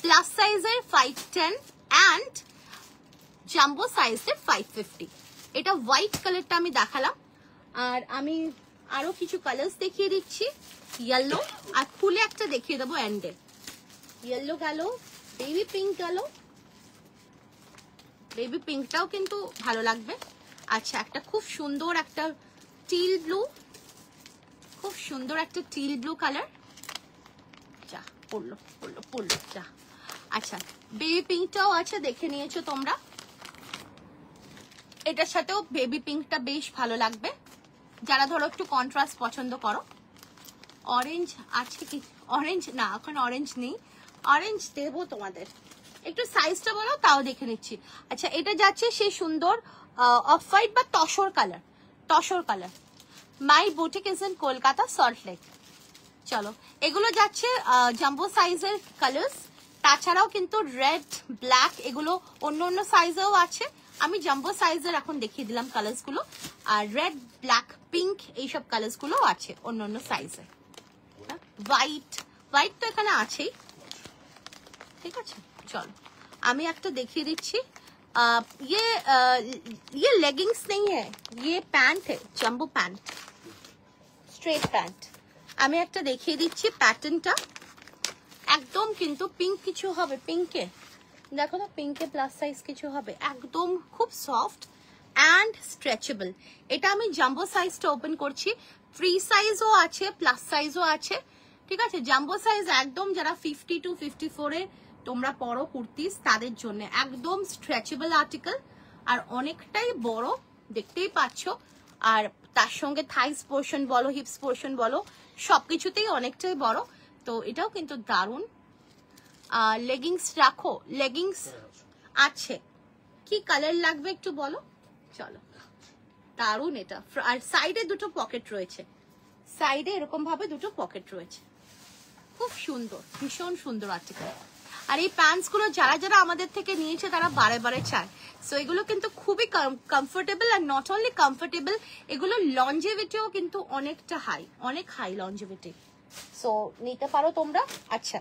প্লাস সাইজের 510 অ্যান্ড জাম্বো সাইজের 550। এটা হোয়াইট কালারটা আমি দেখালাম, আর আমি আরো কিছু কালার্স দেখিয়ে দিচ্ছি, ইয়েলো, আর খুলে একটা দেখিয়ে দেবো এন্ডে। ইয়েলো গেল, বেবি পিঙ্ক গেল, বেবি পিঙ্কটাও কিন্তু ভালো লাগবে। আচ্ছা, একটা খুব সুন্দর একটা টিল ব্লু, খুব সুন্দর একটা টিল ব্লু কালার, যা পড়লো পড়লো পড়লো যা। আচ্ছা, বেবি পিঙ্কটাও আছে, দেখে নিয়েছো তোমরা, এটার সাথেও বেবি পিঙ্কটা বেশ ভালো লাগবে যারা ধরো একটু কন্ট্রাস্ট পছন্দ করো। অরেঞ্জ আছে কি? অরেঞ্জ না, এখন অরেঞ্জ নেই, অরেঞ্জ দেবো তোমাদের, একটু সাইজটা বলো তাও দেখে নিচ্ছি। আচ্ছা, এটা যাচ্ছে সেই সুন্দর অফ হোয়াইট বা tussar colour, tussar colour. My boutique is in Kolkata salt lake. চলো, এগুলো যাচ্ছে জাম্বো সাইজের কালার্স, তাছাড়াও কিন্তু রেড ব্ল্যাক এগুলো অন্য অন্য সাইজেও আছে, আমি জাম্বো সাইজের এখন দেখিয়ে দিলাম কালার্স গুলো, আর রেড ব্ল্যাক পিঙ্ক এইসব কালার্স গুলো আছে অন্য অন্য সাইজে। হোয়াইট, হোয়াইট তো এখানে আছেই, ঠিক আছে। চলো, আমি একটা দেখিয়ে দিচ্ছি, ये लेगिंग्स नहीं है, ये पैंट है, जंबो पैंट, स्ट्रेट पैंट। আমি একটা দেখিয়ে দিচ্ছি প্যাটার্নটা, একদম কিন্তু পিঙ্ক কিছু হবে, পিঙ্কে দেখো তো, পিঙ্কে প্লাস সাইজ কিছু হবে, একদম খুব সফট অ্যান্ড স্ট্রেচেবল। এটা আমি জাম্বো সাইজটা ওপেন করছি, ফ্রি সাইজও আছে প্লাস সাইজও আছে, ঠিক আছে। জাম্বো সাইজ একদম যারা 50 to 54 এ তোমরা পরো কুর্তিস, তাদের জন্য একদম স্ট্রেচেবল আর্টিকেল, আর অনেকটাই বড় দেখতেই পাচ্ছ, আর তার সঙ্গে থাইস পোর্শন বলো, হিপস পোর্শন বলো, সবকিছুতেই অনেকটাই বড়, তো এটাও কিন্তু দারুণ। লেগিংস রাখো, লেগিংস আছে, কি কালার লাগবে একটু বলো। চলো, দারুণ এটা, আর সাইডে দুটো পকেট রয়েছে, সাইডে এরকম ভাবে দুটো পকেট রয়েছে, খুব সুন্দর, ভীষণ সুন্দর আর্টিকেল। আর এই প্যান্টস গুলো যারা যারা আমাদের থেকে নিয়েছে তারা বারে বারে চায়, সো এগুলো কিন্তু খুবই comfortable, are not only comfortable, এগুলো লঞ্জেভিটিও কিন্তু অনেকটা হাই, অনেক হাই লঞ্জেভিটি, সো নিতে পারো তোমরা। আচ্ছা,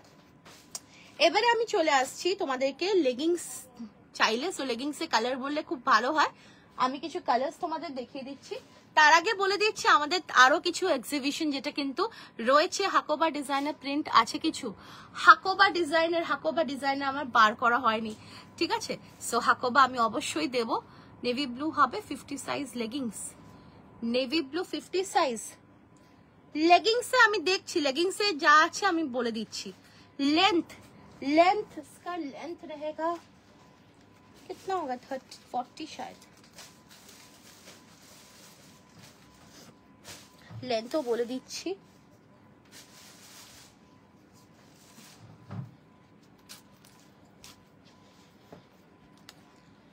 এবারে আমি চলে আসছি তোমাদেরকে লেগিংস চাইলে। সো লেগিংসে কালার বললে খুব ভালো হয়। আমি কিছু কালার্স তোমাদের দেখিয়ে দিচ্ছি। তার আগে বলে দিচ্ছি আমাদের আরো কিছু এক্সিবিশন যেটা কিন্তু রয়েছে। হাকোবা ডিজাইনের প্রিন্ট আছে কিছু। হাকোবা ডিজাইনের আমার বার করা হয়নি, ঠিক আছে? সো হাকোবা আমি অবশ্যই দেব। নেভি ব্লু হবে 50 size leggings, navy blue 50 size লেগিংসে আমি দেখছি। লেগিংসে যা আছে আমি বলে দিচ্ছি। लेंथ इसका लेंथ रहेगा कितना होगा 40 शायद। लेंथও বলে দিচ্ছি।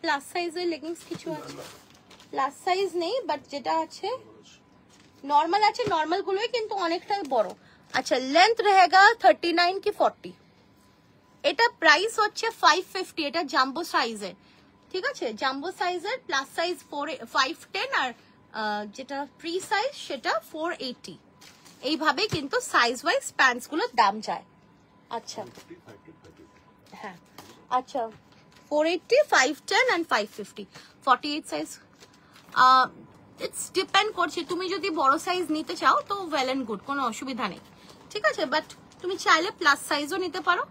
প্লাস সাইজের লেগিংস কিছু আছে, প্লাস সাইজ নেই, বাট যেটা আছে নর্মাল আছে। নর্মাল গুলোই কিন্তু অনেকটা বড়। আচ্ছা, লেন্থ रहेगा 39 কি 40। এটা প্রাইস হচ্ছে 550। এটা জাম্বো সাইজের, ঠিক আছে? জাম্বো সাইজের প্লাস সাইজ 510 আর যেটা ফ্রি সাইজ সেটা 480। এইভাবে কিন্তু সাইজ ওয়াইজ প্যান্টস গুলোর দাম যায়। আচ্ছা হ্যাঁ, আচ্ছা 480, 510 and 550, 48 সাইজ। ইটস ডিপেন্ড করছে। তুমি যদি বড় সাইজ নিতে চাও তো ওয়েল এন্ড গুড, কোনো অসুবিধা নেই, ঠিক আছে? বাট তুমি চাইলে প্লাস সাইজও নিতে পারো।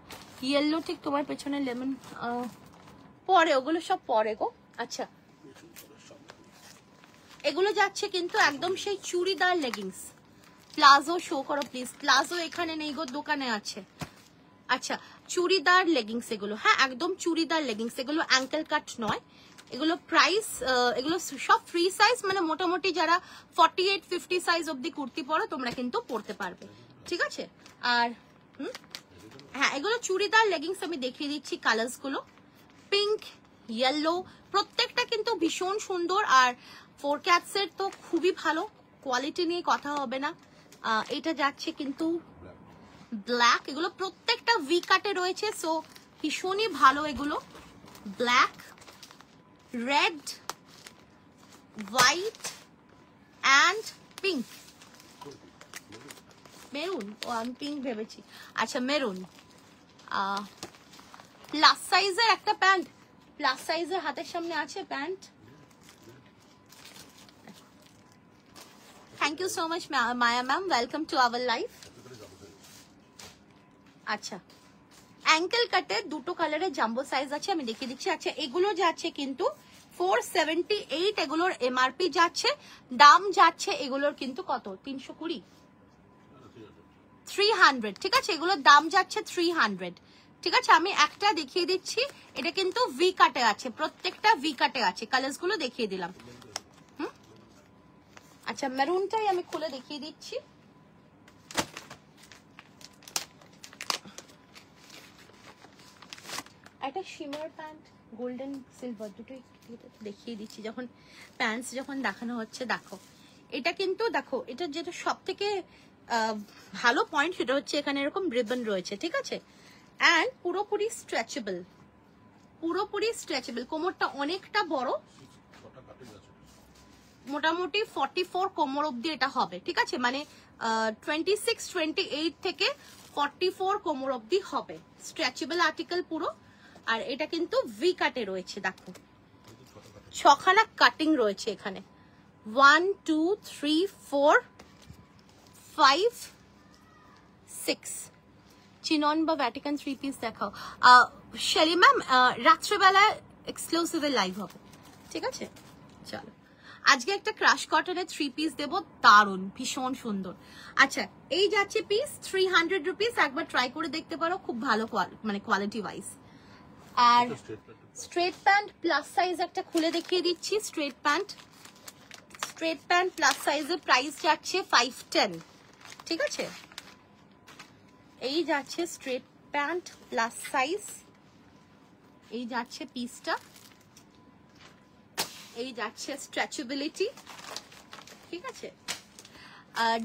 ইয়েলো ঠিক তোমার পেছনে লেমন পরে, ওগুলো সব পরে গো। আচ্ছা, এগুলো যাচ্ছে কিন্তু একদম সেই চুড়িদার লেগিংস। প্লাজো শো করো প্লিজ। প্লাজো এখানে নেই গো, দোকানে আছে। আচ্ছা, চুড়িদার লেগিংস এগুলো, হ্যাঁ একদম চুড়িদার লেগিংস। এগুলো অ্যাঙ্কেল কাট নয়। এগুলো প্রাইস, এগুলো সব ফ্রি সাইজ, মানে মোটামুটি যারা 48, 50 সাইজ অব্দি কুর্তি পরো তোমরা কিন্তু পরতে পারবে, ঠিক আছে? আর হ্যাঁ, এগুলো চুড়িদার লেগিংস। আমি দেখিয়ে দিচ্ছি কালার্স গুলো। পিঙ্ক, ইয়েলো, প্রত্যেকটা কিন্তু ভীষণ সুন্দর। আর 4 ক্যাটসের তো খুবই ভালো কোয়ালিটি, নিয়ে কথা হবে না। এটা যাচ্ছে কিন্তু ব্ল্যাক। এগুলো প্রত্যেকটা ভি কাটে রয়েছে, সো ভীষণই ভালো এগুলো। Black, red, white and pink. Maroon, ও আমি পিঙ্ক ভেবেছি। আচ্ছা, মেরুন। প্লাস সাইজের একটা প্যান্ট, প্লাস সাইজের হাতের সামনে আছে pant. Thank you so much Maya ma'am, welcome to our life. আচ্ছা, অ্যাঙ্কেল কাটের দুটো কালারের জাম্বো সাইজ আছে, আমি দেখিয়ে দিচ্ছি। আচ্ছা, এগুলো যাচ্ছে কিন্তু 478। এগুলোর এমআরপি যাচ্ছে, দাম যাচ্ছে এগুলোর কিন্তু কত, 320, 300, ঠিক আছে? এগুলোর দাম যাচ্ছে 300, ঠিক আছে? আমি একটা দেখিয়ে দিচ্ছি। এটা কিন্তু ভি কাটে আছে, প্রত্যেকটা ভি কাটে আছে। কালার্স গুলো দেখিয়ে দিলাম। আচ্ছা, মেরুনটাই আমি খুলে দেখিয়ে দিচ্ছি। একটা শিমার প্যান্ট, গোল্ডেন সিলভার দুটোই দেখিয়ে দিচ্ছি। যখন প্যান্টস যখন দেখানো হচ্ছে, দেখো এটা কিন্তু, দেখো এটা যেটা সব থেকে ভালো পয়েন্ট সেটা হচ্ছে এখানে এরকম রিবন রয়েছে, ঠিক আছে? অ্যান্ড পুরোপুরি স্ট্রেচেবল, পুরোপুরি স্ট্রেচেবল। কোমরটা অনেকটা বড়, মোটামুটি 44 কোমর অব্দি এটা হবে, ঠিক আছে? মানে 26, 28 থেকে 44 কোমর অব্দি হবে। স্ট্রেচেবল আর্টিকেল পুরো। আর এটা কিন্তু ভি কাটে রয়েছে, দেখো 6খানা কাটিং রয়েছে এখানে। 1 2 3 4 5 6। চিনন বা ভ্যাটিকান 3 পিস দেখাও। শেলি ম্যাম, রাত্রেবেলা এক্সক্লুসিভ লাইভ হবে, ঠিক আছে? চলো, আজকে একটা ক্রাশ কটনের 3 পিস দেবো, দারুন, ভীষণ সুন্দর। আচ্ছা, এই যাচ্ছে পিস 300 রুপিস। একবার ট্রাই করে দেখতে পারো, খুব ভালো মানে কোয়ালিটি ওয়াইজ। আর স্ট্রেট প্যান্ট প্লাস সাইজ একটা খুলে দেখিয়ে দিচ্ছি। স্ট্রেট প্যান্ট প্লাস সাইজের প্রাইস যাচ্ছে 510, ঠিক আছে? এই যাচ্ছে স্ট্রেট প্যান্ট প্লাস সাইজ, এই যাচ্ছে পিসটা, এই যাচ্ছে স্ট্রেচেবিলিটি, ঠিক আছে?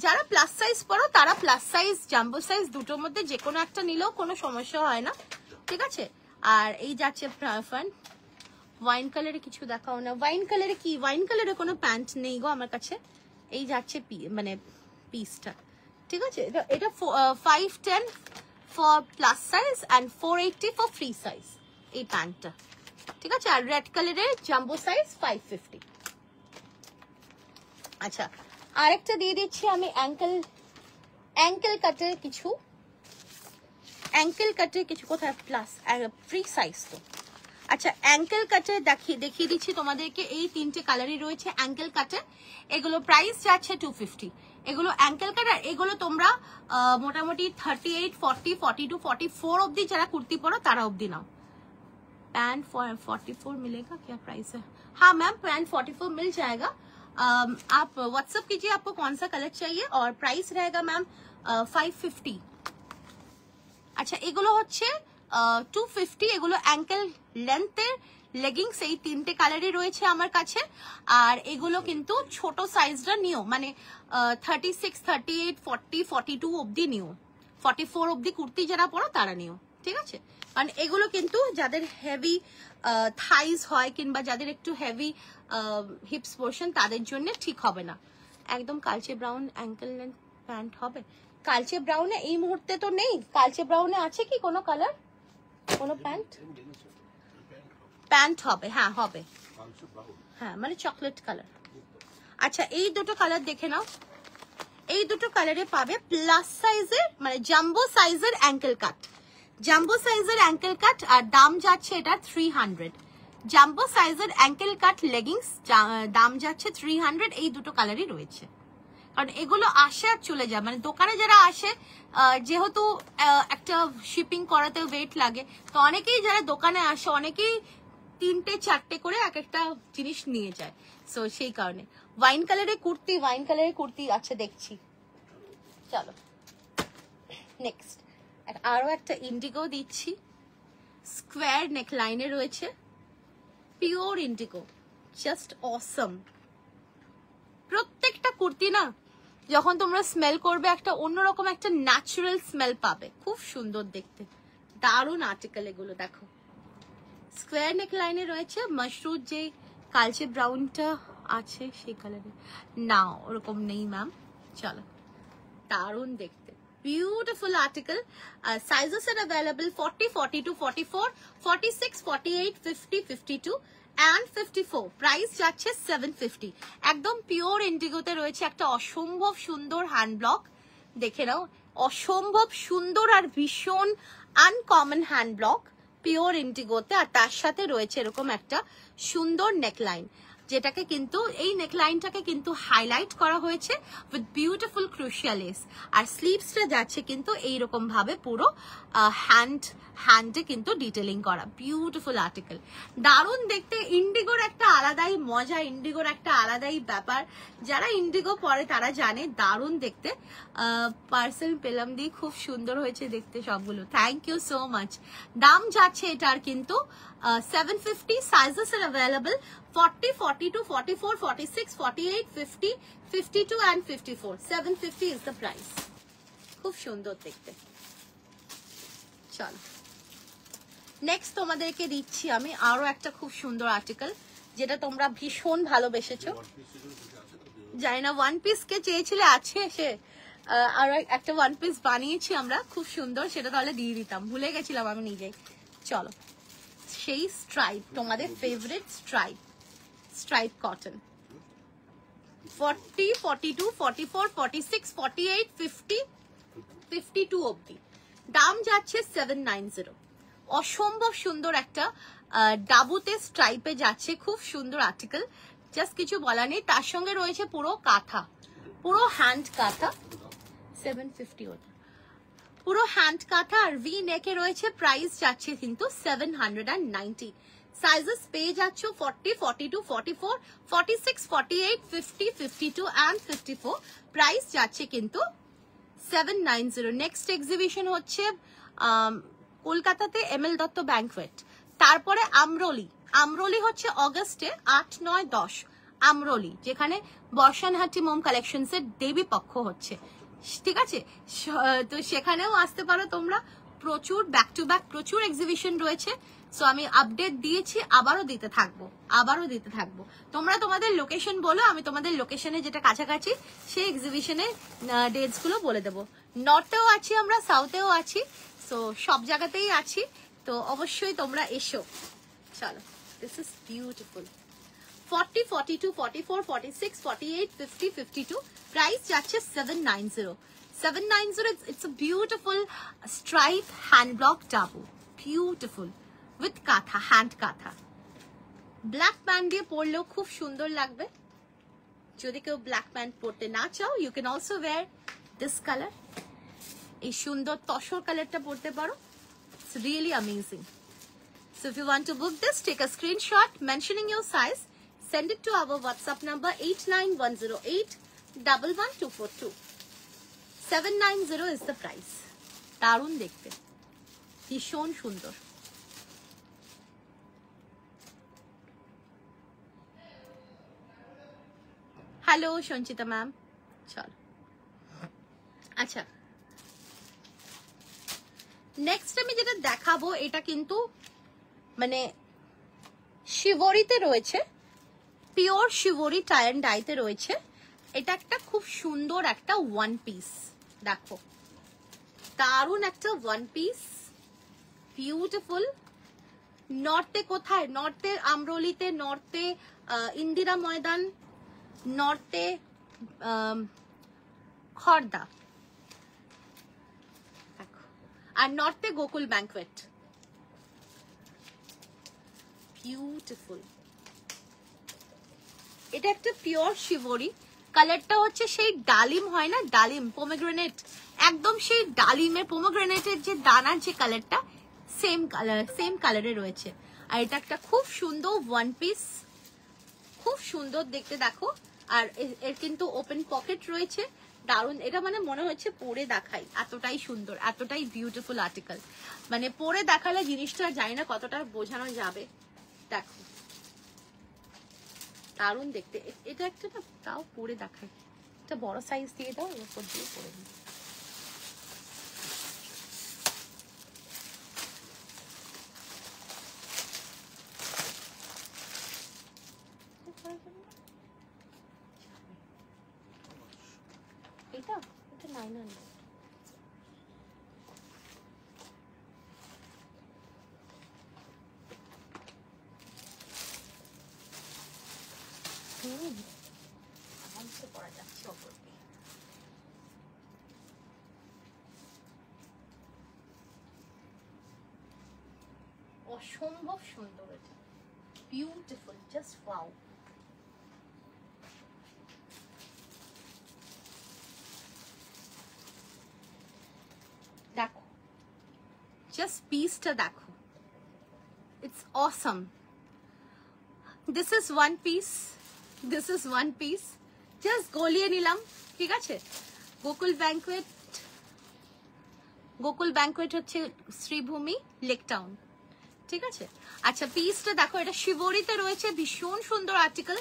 যারা প্লাস সাইজ পরো তারা প্লাস সাইজ, জাম্বো সাইজ দুটোর মধ্যে যে কোনো একটা নিলেও কোনো সমস্যা হয় না, ঠিক আছে? আর এই যাচ্ছে ফ্রন্ট। ওয়াইন কালারে কিছু দেখাও না। ওয়াইন কালারে কি, ওয়াইন কালারে কোনো প্যান্ট নেই গো আমার কাছে। এই যাচ্ছে মানে পিসটা, ঠিক আছে? এটা 510 for plus size and 480 for free size. এই প্যান্টটা ঠিক আছে। আর রেড কালারের জাম্বো সাইজ 550। আচ্ছা, আরেকটা দিয়ে দিচ্ছি আমি অ্যাঙ্কেল কাটের কিছু, কোথায় প্লাস ফ্রি সাইজ তো। আচ্ছা, অ্যাঙ্কেল কাটে দেখিয়ে দিচ্ছি তোমাদেরকে। এই 3টে কালারই রয়েছে অ্যাঙ্কেল কাটে। এগুলো প্রাইস যাচ্ছে 250। এগুলো অ্যাঙ্কেল কাট, আর এগুলো তোমরা মোটামুটি 38, 40, 42, 44 অব্দি যারা কুর্তি পরো তারা অব্দি নাও। पैंट 44 मिलेगा क्या प्राइस है? हाँ मैम, पैंट 44 मिल जाएगा। आप व्हाट्सएप कीजिए आपको कौन सा कलर चाहिए, और प्राइस रहेगा मैम 550। আচ্ছা, এগুলো হচ্ছে 250। এগুলো অ্যাঙ্কেল লেন্থের লেগিংস, এই 3টে কালারই রয়েছে আমার কাছে। আর এগুলো কিন্তু ছোট সাইজটা নিও, মানে 36, 38, 40, 42 অব্দি নিও। 44 অব্দি কুর্তি যারা পরো তারা নিও, ঠিক আছে। কারণ এগুলো কিন্তু যাদের হেভি থাইজ হয় কিংবা যাদের একটু হেভি হিপস পোর্শন তাদের জন্য ঠিক হবে না। একদম কালচে ব্রাউন অ্যাঙ্কেল লেন্থ প্যান্ট হবে। কালচে ব্রাউনে এই মুহূর্তে তো নেই। কালচে ব্রাউনে আছে কি কোনো কালার, কোনো প্যান্ট হবে? হ্যাঁ হবে, হ্যাঁ মানে চকলেট কালার। আচ্ছা, এই দুটো কালার দেখে নাও। এই দুটো কালারে পাবে প্লাস সাইজের, মানে জাম্বো সাইজের অ্যাঙ্কেল কাট। জাম্বো সাইজের অ্যাঙ্কেল কাট, আর দাম যাচ্ছে এটা 300। জাম্বো সাইজের অ্যাঙ্কেল কাট লেগিংস দাম যাচ্ছে 300। এই দুটো কালারই রয়েছে। কারণ এগুলো আসে আর চলে যায়, মানে দোকানে যারা আসে, যেহেতু একটা শিপিং করাতে ওয়েট লাগে, তো অনেকেই যারা দোকানে আসে অনেকেই 3টে 4টে করে এক একটা জিনিস নিয়ে যায়। সো সেই কারণে ওয়াইন কালারের কুর্তি, আচ্ছা দেখছি, চলো নেক্সট। আরো একটা ইন্ডিগো দিচ্ছি, স্কোয়ার নেক লাইনে রয়েছে, পিওর ইন্ডিগো, জাস্ট অসম। প্রত্যেকটা কুর্তি না যখন তোমরা স্মেল করবে একটা অন্যরকম একটা ন্যাচারাল স্মেল পাবে, খুব সুন্দর দেখতে, দারুণ আর্টিকেল এগুলো। দেখো স্কোয়ার নেক লাইনে রয়েছে, মাশরুম যে কালচে ব্রাউনটা আছে সেই কালারে না, ওরকম নেই ম্যাম। চলো, দারুণ দেখতে, beautiful article. Sizes are available 40, 42, 44, 46, 48, 50, 52 and 54. Price যাচ্ছে 750। একদম পিওর ইন্ডিগোতে রয়েছে একটা অসম্ভব সুন্দর হ্যান্ড ব্লক, দেখে নাও, অসম্ভব সুন্দর আর ভীষণ আনকমন হ্যান্ড ব্লক পিওর ইন্ডিগোতে। আর তার সাথে রয়েছে এরকম একটা সুন্দর নেকলাইন, যেটাকে কিন্তু এই নেকলাইনটাকে কিন্তু হাইলাইট করা হয়েছে উইথ বিউটিফুল ক্রুশিয়া লেস। আর স্লিভসটা যাচ্ছে কিন্তু এইরকম ভাবে পুরো হ্যান্ডে কিন্তু ডিটেলিং করা, বিউটিফুল আর্টিকেল, দারুণ দেখতে। ইন্ডিগোর একটা আলাদাই মজা, ইন্ডিগোর একটা আলাদাই ব্যাপার, যারা ইন্ডিগো পরে তারা জানে, দারুণ দেখতে। পার্সেল পেলাম দিয়ে, খুব সুন্দর হয়েছে দেখতে সবগুলো, থ্যাংক ইউ সো মাচ। দাম যাচ্ছে এটার কিন্তু 750। Sizes are available 40, 42, 44, 46, 48, 50, 52 and 54. 750 is the price. খুব সুন্দর দেখতে। চলো নেক্সট তোমাদেরকে দিচ্ছি আমি আরো একটা খুব সুন্দর আর্টিকেল, যেটা তোমরা ভীষণ ভালোবেসেছো। জানি না ওয়ান পিস কে চেয়েছিলে, আছে সে আর একটা ওয়ান পিস বানিয়েছি আমরা খুব সুন্দর, সেটা তাহলে দিয়ে দিতাম, ভুলে গেছিলাম আমি নিজেই। চলো, সেই স্ট্রাইপ, তোমাদের ফেভারিট স্ট্রাইপ কটন, 40, 42, 44, 46, 48, 50, 52 অব্দি। দাম যাচ্ছে 790। অসম্ভব সুন্দর একটা ডাবুতে স্ট্রাইপে যাচ্ছে, খুব সুন্দর আর্টিকেল, জাস্ট কিছু বলার নেই। তার সঙ্গে রয়েছে পুরো কাঁথা, পুরো হ্যান্ড কাঁথা, 750 ওটা, পুরো হ্যান্ড কাঁথা। আর ভি নেকে রয়েছে, প্রাইস যাচ্ছে কিন্তু 790। সাইজেস পেয়ে যাচ্ছ 40, 42, 44, 46, 48, 50, 52 and 54। প্রাইস যাচ্ছে কিন্তু 790। নেক্সট এক্সিবিশন হচ্ছে কলকাতাতে এমএল দত্ত ব্যাংকোয়েট, তারপরে আমরোলি হচ্ছে অগস্টে 8, 9, 10 আমরোলি, যেখানে বর্ষানহাটি মোম কালেকশনসের দেবী পক্ষ হচ্ছে, ঠিক আছে। তো সেখানেও আসতে পারো তোমরা, প্রচুর ব্যাক টু ব্যাক প্রচুর এক্সিবিশন রয়েছে। সো আমি আপডেট দিয়েছি, আবারও দিতে থাকবো। তোমরা তোমাদের লোকেশন বলো, আমি তোমাদের লোকেশনে যেটা কাছাকাছি সেই এক্সিবিশনের ডেটস গুলো বলে দেবো। নর্থেও আছি আমরা, সাউথেও আছি, সো সব জায়গাতেই আছি, তো অবশ্যই তোমরা এসো। চলো। This is beautiful. 40, 42, 44, 46, 48, 50, 52. প্রাইস যাচ্ছে 790। 790, it's a beautiful stripe hand block double, beautiful with katha, hand katha। Black pant দিয়ে পরলেও খুব সুন্দর লাগবে। যদি কেউ ব্ল্যাক প্যান্ট পরতে না চাও, you can also wear this colour. এই সুন্দর তসর কালারটা পরতে পারো। It's really amazing. So if you want to book this, take a screenshot mentioning your size, send it to our WhatsApp number 89108112242. 790 is the price. দারুণ দেখতে, ভীষণ সুন্দর। হ্যালো সঞ্চিতা ম্যাম, চল। আচ্ছা, নেক্সট আমি যেটা দেখাবো এটা কিন্তু মানে শিবরিতে রয়েছে, পিওর শিবরি টাই অ্যান্ড ডাইতে রয়েছে। এটা একটা খুব সুন্দর একটা ওয়ান পিস, দেখো দারুণ একটা ওয়ান পিস, বিউটিফুল। নর্থে কোথায়? নর্থে আমরোলিতে, নর্থে ইন্দিরা ময়দান, নর্থে খড়দা, দেখো, আর নর্থে গোকুল ব্যাংকোয়েট। বিউটিফুল। এটা একটা পিওর শিবরি, কালারটা হচ্ছে সেই ডালিম হয় না, ডালিম পোমেগ্রেনেট, একদম সেই ডালিমের পোমেগ্রেনেটের যে দানার যে কালারটা, সেম কালার, সেম কালারে রয়েছে। আর এটা একটা খুব সুন্দর ওয়ান পিস, খুব সুন্দর দেখতে, দেখো। আর এর কিন্তু ওপেন পকেট রয়েছে, দারুণ। এটা মানে মনে হচ্ছে পরে দেখাই, এতটাই সুন্দর, এতটাই বিউটিফুল আর্টিকেল। মানে পরে দেখালে জিনিসটা জানি না কতটা বোঝানো যাবে, দেখো দারুণ দেখতে। এটা একটা না, তাও পরে দেখাই, একটা বড় সাইজ দিয়ে দাও, এর উপর দিয়ে পরে দিই। এটা এটা 900। আরামসে পরা যাচ্ছে ওপর দিয়ে। অসম্ভব সুন্দর, এটা বিউটিফুল, জাস্ট ওয়াও। দেখো জাস্ট পিসটা দেখো, it's Assam. This is one piece, this is one piece, just গলিয়ে নিলাম, ঠিক আছে। গোকুল ব্যাংকোয়েট, গোকুল ব্যাংকোয়েট হচ্ছে শ্রীভূমি লেক টাউন, ঠিক আছে। আচ্ছা, পিসটা দেখো, এটা শিবরিতে রয়েছে, ভীষণ সুন্দর আর্টিকেল।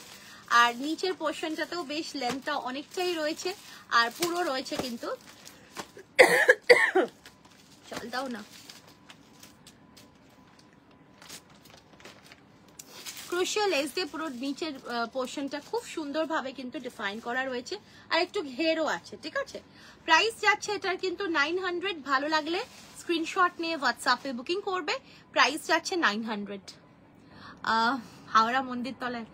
আর নিচের পোর্শনটাতেও বেশ লেন্থটা অনেকটাই রয়েছে, আর পুরো রয়েছে কিন্তু চল দাও না, ক্রোশিয়া লেস দিয়ে পুরো নিচের পোর্শনটা খুব সুন্দরভাবে কিন্তু ডিফাইন করা রয়েছে, আর একটু ঘেরও আছে, ঠিক আছে। প্রাইস যাচ্ছে এটার কিন্তু 900। ভালো লাগলে স্ক্রিনশট নিয়ে হোয়াটসঅ্যাপে বুকিং করবে। প্রাইস যাচ্ছে 900। হাওড়া মন্দির তলায়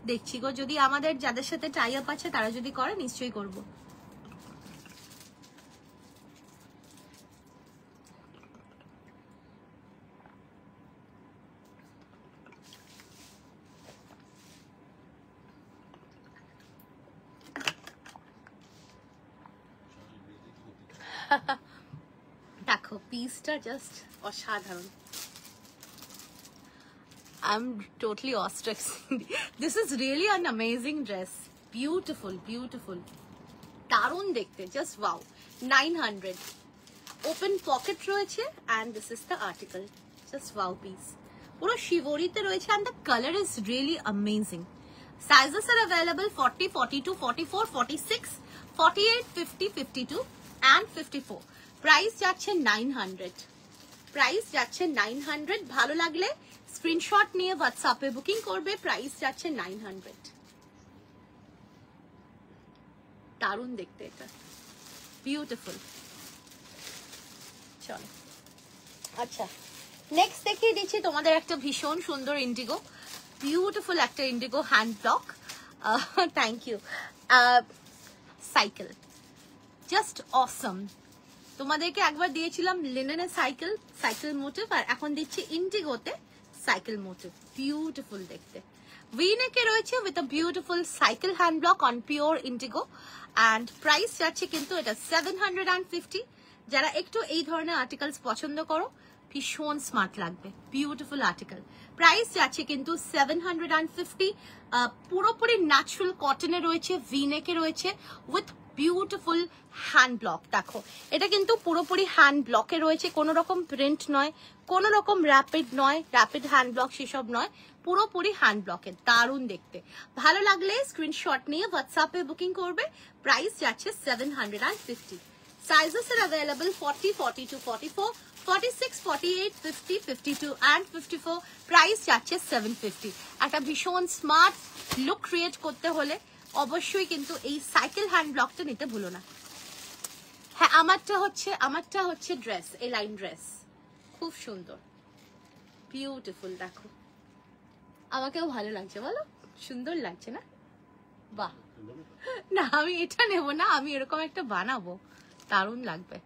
দেখছি গো, যদি আমাদের যাদের সাথে টাই আপ আছে তারা যদি করে নিশ্চয়ই করবো। দেখো পিসটা জাস্ট অসাধারণ। I'm totally awestruck. This is really an amazing dress. Beautiful, beautiful. দারুণ দেখতে, just wow. 900. Open pocket রয়েছে, and this is the article. Just wow piece. পুরো শিবরিতে রয়েছে, and the color is really amazing. Sizes are available 40, 42, 44, 46, 48, 50, 52 and 54. Price যাচ্ছে 900. Price যাচ্ছে 900. ভালো লাগলে স্ক্রিনশট নিয়ে হোয়াটসঅ্যাপে বুকিং করবে। প্রাইস যাচ্ছে 900। দারুণ দেখতে, এটা বিউটিফুল। চলো, আচ্ছা নেক্সট দেখিয়ে দিচ্ছি তোমাদের একটা ভীষণ সুন্দর ইন্ডিগো। বিউটিফুল একটা indigo hand block. Thank you. Cycle just অসম। তোমাদেরকে একবার দিয়েছিলাম লিনেনের সাইকেল মোটিভ, আর এখন দিচ্ছি ইন্ডিগোতে সাইকেল মোটিভ। বিউটিফুল দেখতে। V-neck এ রয়েছে with a beautiful cycle hand block on pure Indigo, and price যাচ্ছে কিন্তু এটা 750। যারা একটু এই ধরনের আর্টিকেলস পছন্দ করো, ভীষণ স্মার্ট লাগবে, বিউটিফুল আর্টিকেল। প্রাইস যাচ্ছে কিন্তু 750। পুরোপুরি ন্যাচারাল কটনে রয়েছে, V-neck এ রয়েছে উইথ বিউটিফুল হ্যান্ড ব্লক। দেখো এটা কিন্তু পুরোপুরি হ্যান্ড ব্লকে রয়েছে, কোনো রকম প্রিন্ট নয়, কোনো রকম র্যাপিড নয়, র্যাপিড হ্যান্ড ব্লক সেসব নয়, পুরোপুরি হ্যান্ড ব্লকে। দারুণ দেখতে। ভালো লাগলে স্ক্রিনশট নিয়ে হোয়াটসঅ্যাপে বুকিং করবে। প্রাইস যাচ্ছে 750। Sizes are available 40, 42, 44, 46, 48, 50, 52 and 54। Price যাচ্ছে 750। একটা ভীষণ স্মার্ট লুক ক্রিয়েট করতে হলে অবশ্যই কিন্তু এই সাইকেল হ্যান্ড ব্লকটা নিতে ভুলো না। হ্যাঁ, আমারটা হচ্ছে ড্রেস, এই লাইন ড্রেস, খুব সুন্দর, বিউটিফুল। দেখো আমাকেও ভালো লাগছে, বলো সুন্দর লাগছে না? বাহ, না আমি এটা নেব না, আমি এরকম একটা বানাবো, দারুণ লাগবে।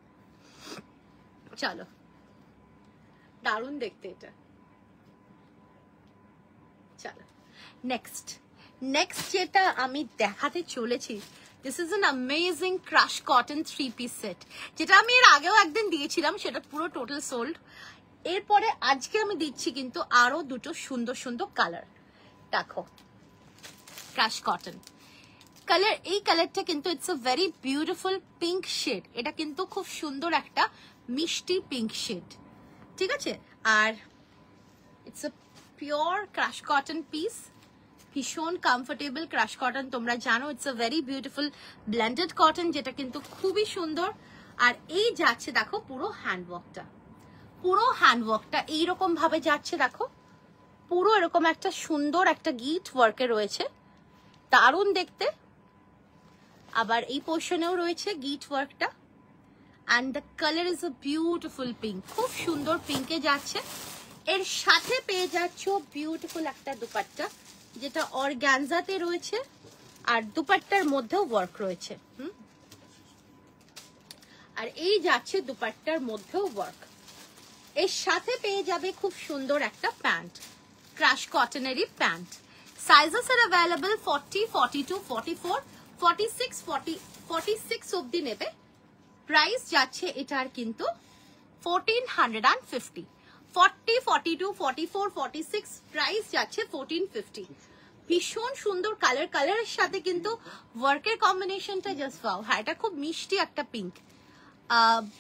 চলো, দারুণ দেখতে এটা। চলো নেক্সট যেটা আমি দেখাতে চলেছি, this is an amazing crush cotton 3-piece set, যেটা আমি এর আগেও একদিন দিয়েছিলাম, সেটা পুরো টোটাল সোল্ড। এরপরে আজকে আমি দিচ্ছি কিন্তু আরো দুটো সুন্দর সুন্দর কালার। দেখো ক্রাশ কটন কালার, এই কালারটা কিন্তু it's a very beautiful pink shade. এটা কিন্তু খুব সুন্দর একটা মিষ্টি পিঙ্ক শেড, ঠিক আছে? আর it's a pure crush cotton piece, ভীষণ কমফোর্টেবল ক্রাশ কটন, তোমরা জানো it's a very beautiful blended cotton, যেটা কিন্তু খুবই সুন্দর। আর এই যাচ্ছে দেখো পুরো হ্যান্ডওয়ার্কটা এইরকম ভাবে যাচ্ছে, দেখো পুরো এরকম একটা সুন্দর একটা গিট ওয়ার্কে রয়েছে, দারুণ দেখতে। আবার এই পোর্শনেও রয়েছে গিট ওয়ার্কটা, and the colour is a beautiful pink, খুব সুন্দর পিঙ্কে যাচ্ছে। এর সাথে পেয়ে যাচ্ছ বিউটিফুল একটা দুপাট্টা, যেটা অর্গানজাতে রয়েছে, আর দুপাট্টার মধ্যেও ওয়ার্ক রয়েছে। আর এই যাচ্ছে দুপাট্টার মধ্যেও ওয়ার্ক। এর সাথে পেয়ে যাবে খুব সুন্দর একটা প্যান্ট, ক্রাশ কটনেরই প্যান্ট। সাইজেস আর অ্যাভেলেবল 40, 42, 44, 46, 46 অব্দি নেবে। প্রাইস যাচ্ছে এটার কিন্তু 1450। 40, 42, 44, 46 প্রাইস যাচ্ছে 1450। ভীষণ সুন্দর কালার, কালারের সাথে কিন্তু ওয়ার্কের কম্বিনেশনটা জাস্ট ওয়াও। হ্যাঁ, এটা খুব মিষ্টি একটা পিঙ্ক,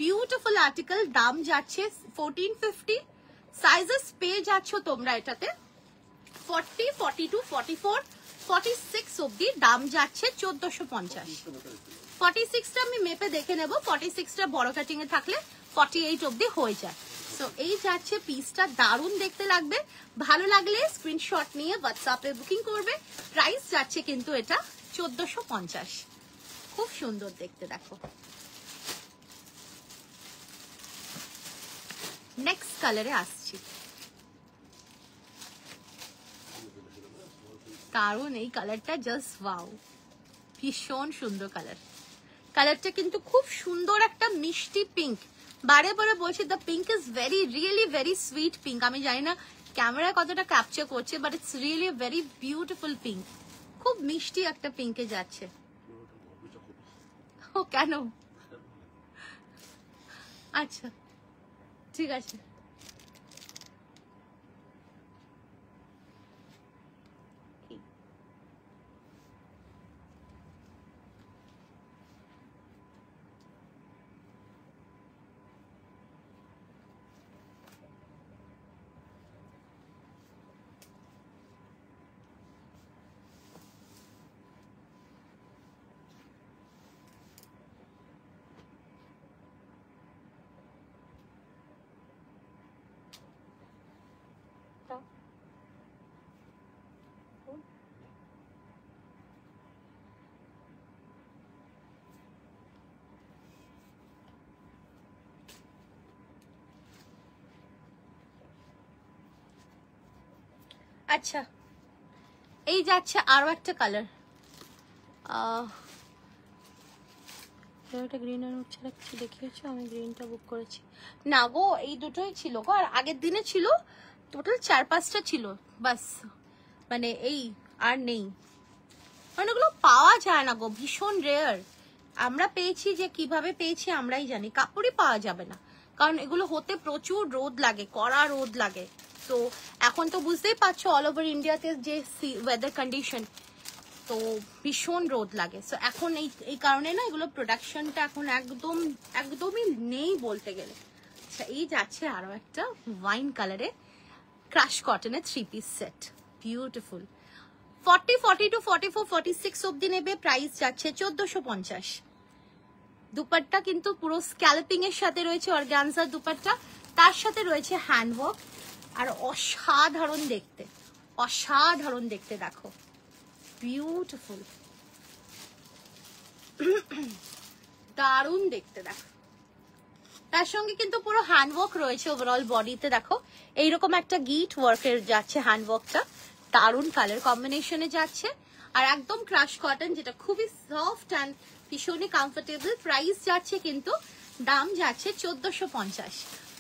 বিউটিফুল আর্টিকেল। দাম যাচ্ছে 1450। সাইজেস পেয়ে যাচ্ছ তোমরা এটাতে 40, 42, 44, 46 অব্দি। দাম যাচ্ছে 1450। 46টা আমি মেপে দেখে নেব, 46টা বড় কাটিং এ থাকলে 48 অব্দি হয়ে যায়। সো এই যাচ্ছে পিসটা, দারুণ দেখতে লাগবে। ভালো লাগলে স্ক্রিনশট নিয়ে হোয়াটসঅ্যাপে বুকিং করবে। প্রাইস যাচ্ছে কিন্তু এটা 1450। খুব সুন্দর দেখতে। দেখো নেক্সট কালারে আসছি, দারুণ এই কালারটা, জাস্ট ওয়াও, ভীষণ সুন্দর কালার। কালারটা কিন্তু খুব সুন্দর একটা মিষ্টি পিঙ্ক। বারে বারে বলছি, the pink is really very sweet pink. আমি জানি না ক্যামেরা কতটা ক্যাপচার করছে, but it's really very beautiful pink. খুব মিষ্টি একটা পিঙ্কে যাচ্ছে। ও কেন? আচ্ছা ঠিক আছে। আচ্ছা এই যাচ্ছে আরো একটা কালার, এটা গ্রিন আর হচ্ছে রাখছি, দেখিয়েছো আমি গ্রিনটা বুক করেছি না গো, এই দুটোই ছিল গো, আর আগের দিনে ছিল টোটাল 4-5টা ছিল বাস, মানে এই আর নেই, মানে ওগুলো পাওয়া যায় না গো, ভীষণ রেয়ার। আমরা পেয়েছি, যে কিভাবে পেয়েছি আমরাই জানি, কাপড়ই পাওয়া যাবে না, কারণ এগুলো হতে প্রচুর রোদ লাগে, কড়া রোদ লাগে। তো এখন তো বুঝতেই পারছো অল ওভার ইন্ডিয়াতে যে ওয়েদার কন্ডিশন, তো ভীষণ রোদ লাগে। সো এখন এই কারণে না এগুলো প্রোডাকশনটা এখন একদমই নেই বলতে গেলে। আচ্ছা, এই যাচ্ছে আরো একটা ওয়াইন কালারে ক্রাশ কটনের 3 পিস সেট, বিউটিফুল। 40, 42, 44, 46 অব্দি নেবে, প্রাইস যাচ্ছে 1450। দুপাট্টা কিন্তু পুরো স্ক্যালপিং এর সাথে রয়েছে, অর্গানজার দুপাট্টা, তার সাথে রয়েছে হ্যান্ডওয়ার্ক, আর অসাধারণ দেখতে, অসাধারণ দেখতে, দেখো বিউটিফুল, দারুণ দেখতে দেখো। তার সঙ্গে কিন্তু পুরো হ্যান্ডওয়ার্ক রয়েছে ওভারঅল বডিতে, দেখো এইরকম একটা গিট ওয়ার্কের যাচ্ছে হ্যান্ডওয়ার্কটা, দারুণ কালার কম্বিনেশনে যাচ্ছে, আর একদম ক্রাশ কটন, যেটা খুবই সফট অ্যান্ড ভীষণই কমফোর্টেবল। প্রাইস যাচ্ছে কিন্তু, দাম যাচ্ছে 1450।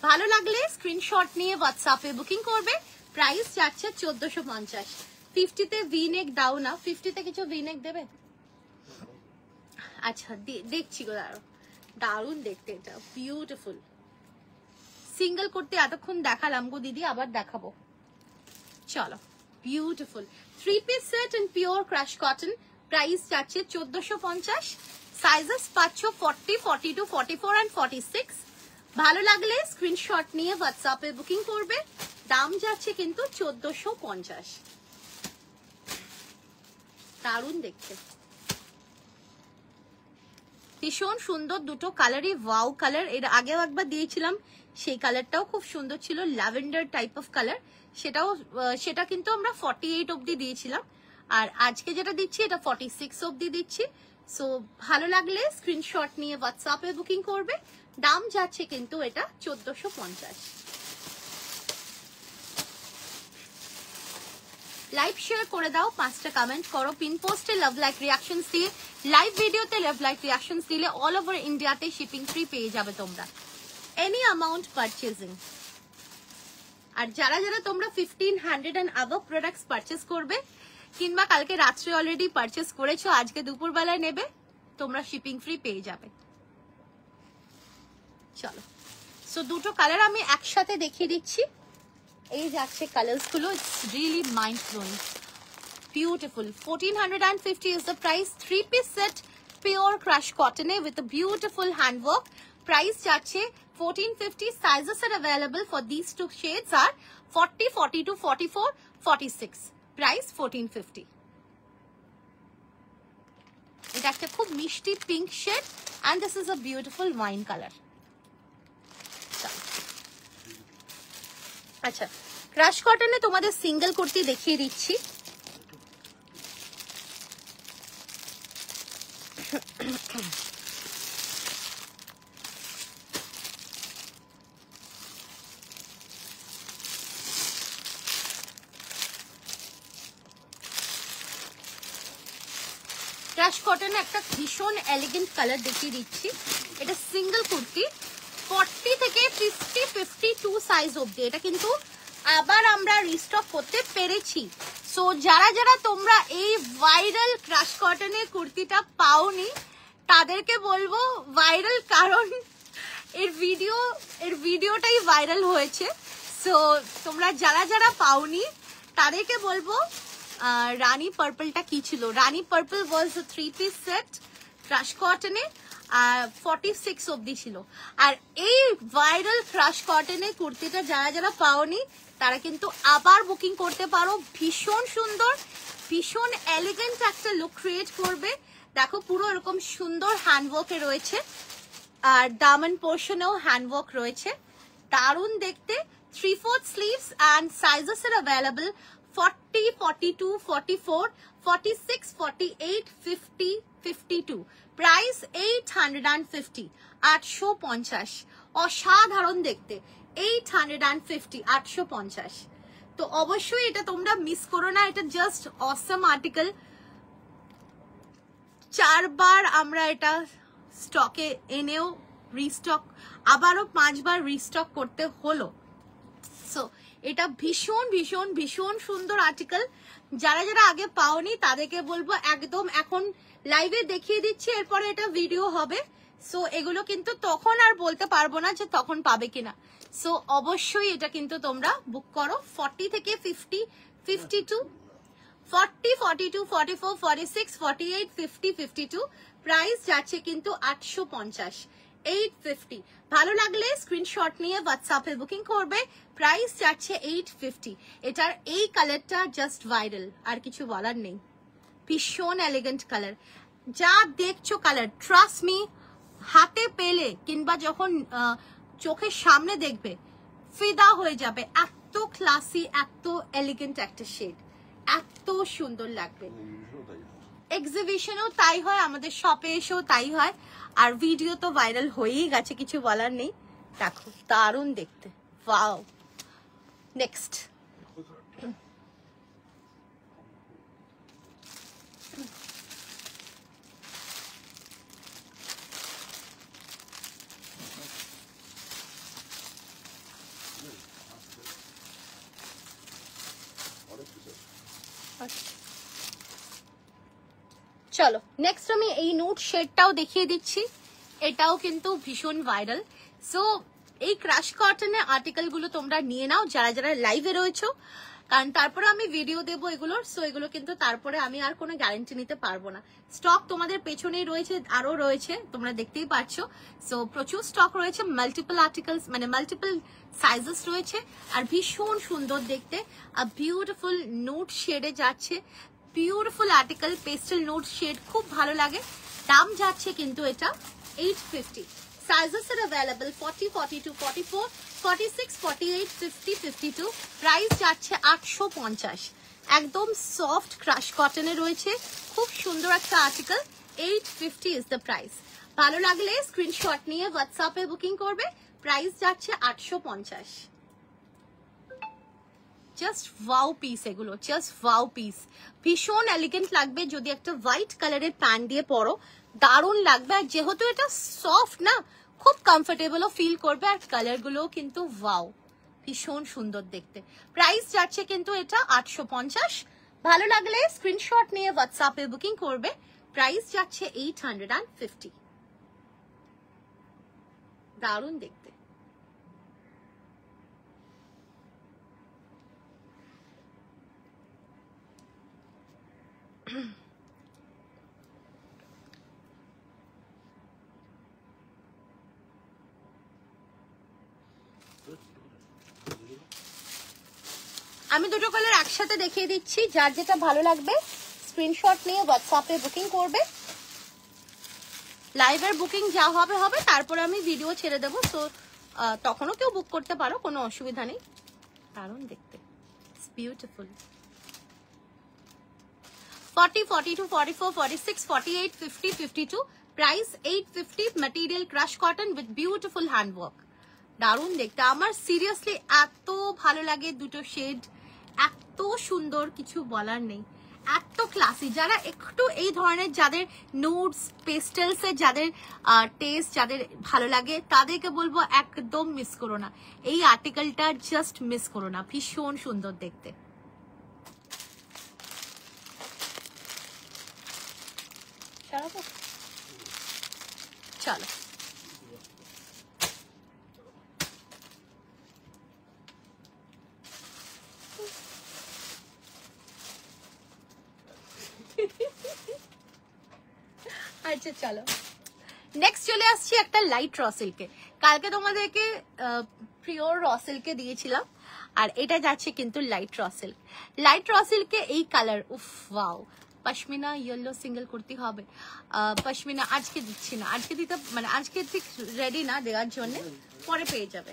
ভালো লাগলে স্ক্রিনশট নিয়ে হোয়াটসঅ্যাপে বুকিং করবে, প্রাইস যাচ্ছে 1450। 50তে ভিনেক দাও না, 50তে কিছু ভিনেক দেবে? আচ্ছা দেখছি গো, দারুণ দেখতে, এটা বিউটিফুল। সিঙ্গেল করতে এতক্ষণ দেখালাম গো দিদি, আবার দেখাবো, চলো। Beautiful 3 piece set in pure crush cotton, price যাচ্ছে 1450। সাইজেস পাচ্ছ 40, 42, 44 এন্ড 46। ভালো লাগলে স্ক্রিনশট নিয়ে হোয়াটসঅ্যাপে বুকিং করবে, দাম যাচ্ছে কিন্তু 1450। দারুণ দেখতে, ভীষণ সুন্দর দুটো কালারই, ওয়াও কালার। এর আগেও একবার দিয়েছিলাম, সেই কালারটাও খুব সুন্দর ছিল, ল্যাভেন্ডার টাইপ অফ কালার, সেটা কিন্তু আমরা 48 অব্দি দিয়েছিলাম, আর আজকে যেটা দিচ্ছি এটা 46 অব্দি দিচ্ছি। সো ভালো লাগলে স্ক্রিনশট নিয়ে হোয়াটসঅ্যাপে বুকিং করবে, দাম যাচ্ছে কিন্তু এটা 1450। লাইভ শেয়ার করে দাও, 5টা কমেন্ট করো, পিন পোস্টে লাভ লাইক রিঅ্যাকশনস দিয়ে, লাইভ ভিডিওতে লাভ লাইক রিঅ্যাকশনস দিলে অল ওভার ইন্ডিয়াতে শিপিং ফ্রি পেয়ে যাবে তোমরা, এনি অ্যামাউন্ট পারচেজিং। আর যারা যারা তোমরা 1500 এন্ড অ্যাবভ প্রোডাক্টস পারচেজ করবে, কিংবা কালকে রাত্রে অলরেডি পারচেজ করেছো, আজকে দুপুর বেলায় নেবে, তোমরা শিপিং ফ্রি পেয়ে যাবে। চলো, সো দুটো কালার আমি একসাথে দেখিয়ে দিচ্ছি, এই যাচ্ছে কালার্স গুলো, it's really mind blowing, beautiful. 1450 is the price, 3 piece set pure crush cotton with a beautiful handwork, price যাচ্ছে 1450। sizes are available for these two shades are 40, 42, 44, 46, price 1450। এটা একটা খুব মিষ্টি pink shade, and this is a beautiful wine color। আচ্ছা, ক্রাশ কটনে তোমাদের সিঙ্গেল কুর্তি দেখিয়ে দিচ্ছি, ক্রাশ কটনে একটা ভীষণ এলিগেন্ট কালার দেখিয়ে দিচ্ছি, এটা সিঙ্গেল কুর্তি, 40 থেকে 50, 52 সাইজ অব্দি, এটা কিন্তু আবার আমরা রিস্টক করতে পেরেছি। সো যারা যারা তোমরা এই ভাইরাল ক্রাশ কটনের কুর্তিটা পাওনি, তাদেরকে বলবো ভাইরাল, কারণ এর ভিডিওটাই ভাইরাল হয়েছে। সো তোমরা যারা যারা পাওনি তাদেরকে বলবো, রানী পার্পলটা কি ছিল, রানী পার্পল ওয়াজ 3 পিস সেট ক্রাশ কটনে, 46 অব্দি ছিল। আর এই ভাইরাল ক্রাশ কটনের কুর্তিটা যারা যারা পাওনি তারা কিন্তু আবার বুকিং করতে পারো, ভীষণ সুন্দর, ভীষণ এলিগেন্ট একটা লুক ক্রিয়েট করবে। দেখো পুরো এরকম সুন্দর হ্যান্ডওয়ার্কে রয়েছে, আর দামন পোর্শনেও হ্যান্ডওয়ার্ক রয়েছে, দারুণ দেখতে। 3/4 sleeves and sizes are available 40, 42, 44, 46, 48, 50, 52, price 850, 850। অসাধারণ দেখতে, 850, 850। তো অবশ্যই এটা তোমরা মিস করো না, এটা জাস্ট অসম আর্টিকেল। 4 বার আমরা এটা স্টকে এনেও রিস্টক, আবারও 5 বার রিস্টক করতে হলো। সো এটা ভীষণ ভীষণ ভীষণ সুন্দর আর্টিকেল। যারা যারা আগে পাওনি তাদেরকে বলবো একদম এখন লাইভে দেখিয়ে দিচ্ছি, এরপরে এটা ভিডিও হবে। সো এগুলো কিন্তু তখন আর বলতে পারবো না যে তখন পাবে কিনা। সো অবশ্যই এটা কিন্তু তোমরা বুক করো। 40 থেকে 50, 52, 40, 42, 44, 46, 48, 50, 52 প্রাইস যাচ্ছে কিন্তু 850, 850। ভালো লাগলে স্ক্রিনশট নিয়ে হোয়াটসঅ্যাপে বুকিং করবে। প্রাইস যাচ্ছে 850। এটার এই কালারটা জাস্ট ভাইরাল, আর কিছু বলার নেই। ভীষণ এলিগেন্ট কালার, যা দেখছো কালার, ট্রাস্ট মি, হাতে পেলে কিংবা যখন চোখের সামনে দেখবে ফিদা হয়ে যাবে। এত ক্লাসি, এত এলিগেন্ট একটা শেড, এত সুন্দর লাগবে। এক্সিবিশনেও তাই হয়, আমাদের শপে এসেও তাই হয়, আর ভিডিও তো ভাইরাল হয়েই গেছে, কিছু বলার নেই। দেখো দারুণ দেখতে, ওয়াও। নেক্সট চলো নেক্সট আমি এই নুট শেডটাও দেখিয়ে দিচ্ছি। এটাও কিন্তু ভীষণ ভাইরাল। সো এই ক্রাশ কটনের আর্টিকেল গুলো তোমরা নিয়ে নাও যারা যারা লাইভে রয়েছো, কারণ তারপরে আমি ভিডিও দেবো এগুলোর। সো এগুলো কিন্তু তারপরে আমি আর কোনো গ্যারান্টি নিতে পারবো না। স্টক তোমাদের পেছনেই রয়েছে, আরো রয়েছে, তোমরা দেখতেই পাচ্ছ। সো প্রচুর স্টক রয়েছে, মাল্টিপল আর্টিকেলস, মানে মাল্টিপল সাইজেস রয়েছে, আর ভীষণ সুন্দর দেখতে। আর বিউটিফুল নুট শেডে যাচ্ছে, বিউটিফুল আর্টিকেল, পেস্টেল নুট শেড, খুব ভালো লাগে। দাম যাচ্ছে কিন্তু এটা 850। Sizes are available 40, 42, 44, 46, 48, 50, 52। প্রাইস যাচ্ছে 850। একদম সফট ক্রাশ কটনে রয়েছে, খুব সুন্দর একটা আর্টিকেল। 850 is the price. ভালো লাগলে স্ক্রিনশট নিয়ে হোয়াটসঅ্যাপে বুকিং করবে। প্রাইস যাচ্ছে 850। জাস্ট ওয়াও পিস এগুলো, জাস্ট ওয়াও পিস। ভীষণ এলিগেন্ট লাগবে যদি একটা হোয়াইট কালারের প্যান্ট দিয়ে পরো, দারুণ লাগবে। আর যেহেতু এটা সফট না, খুব কমফোর্টেবলও ফিল করবে। আর কালার গুলো কিন্তু ওয়াও, ভীষণ সুন্দর দেখতে। প্রাইস যাচ্ছে কিন্তু এটা 850। ভালো লাগলে স্ক্রিনশট নিয়ে হোয়াটসঅ্যাপে বুকিং করবে। প্রাইস যাচ্ছে 850। দারুণ দেখতে। আমি দুটো কালার একসাথে দেখিয়ে দিচ্ছি, যার যেটা ভালো লাগবে স্ক্রিনশট নিয়ে হোয়াটসঅ্যাপে বুকিং করবে। লাইভের বুকিং যা হবে হবে, তারপরে আমি ভিডিও ছেড়ে দেবো। সো তখনও কেউ বুক করতে পারো, কোনো অসুবিধা নেই। দারুণ দেখতে, beautiful. 40, 42, 44, 46, 48, 50, 52 price 850। Material crush cotton with beautiful handwork. দারুণ দেখতে, আমার সিরিয়াসলি এত ভালো লাগে দুটো শেড, এত সুন্দর, কিছু বলার নেই, এত ক্লাসি। যারা একটু এই ধরনের, যাদের নুডস পেস্টেলস এর যাদের টেস্ট যাদের ভালো লাগে, তাদেরকে বলবো একদম মিস করো না এই আর্টিকেলটা, জাস্ট মিস করো না। ভীষণ সুন্দর দেখতে। চলো আচ্ছা, চলো নেক্সট চলে আসছি একটা লাইট র সিল্কে। কালকে তোমাদেরকে পিওর র সিল্কে দিয়েছিলাম, আর এটা যাচ্ছে কিন্তু light raw silk. Light raw সিল্কে এই কালার, উফ wow. Pashmina yellow single kurti হবে। পশমিনা আজকে দিচ্ছি না, আজকে দিতে মানে আজকে ঠিক রেডি না দেওয়ার জন্য, পরে পেয়ে যাবে।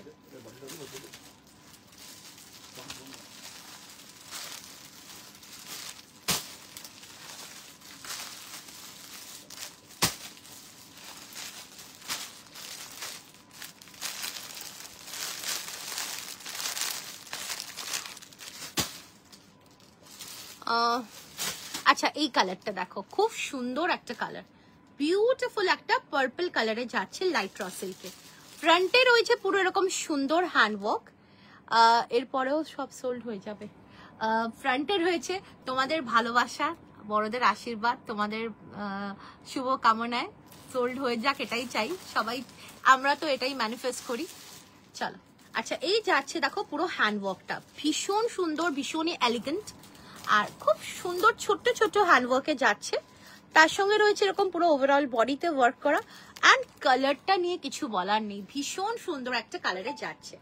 আচ্ছা এই কালারটা দেখো, খুব সুন্দর একটা কালার, বিউটিফুল একটা পার্পল কালারে যাচ্ছে লাইট র সিল্কে। ফ্রন্টে রয়েছে পুরো এরকম সুন্দর হ্যান্ডওয়ার্ক, এরপরেও সব সোল্ড হয়ে যাবে। ফ্রন্টে রয়েছে তোমাদের ভালোবাসা, বড়দের আশীর্বাদ, তোমাদের শুভ কামনায় সোল্ড হয়ে যাক, এটাই চাই সবাই, আমরা তো এটাই ম্যানিফেস্ট করি। চলো আচ্ছা এই যাচ্ছে দেখো পুরো হ্যান্ডওয়ার্কটা ভীষণ সুন্দর, ভীষণই এলিগেন্ট, আর খুব সুন্দর ছোট্ট ছোট্ট হ্যান্ডওয়ার্কে যাচ্ছে। তার সঙ্গে রয়েছে এরকম পুরো ওভারঅল বডিতে ওয়ার্ক করা, অ্যান্ড কালারটা নিয়ে কিছু বলার নেই, ভীষণ সুন্দর একটা কালারে যাচ্ছে।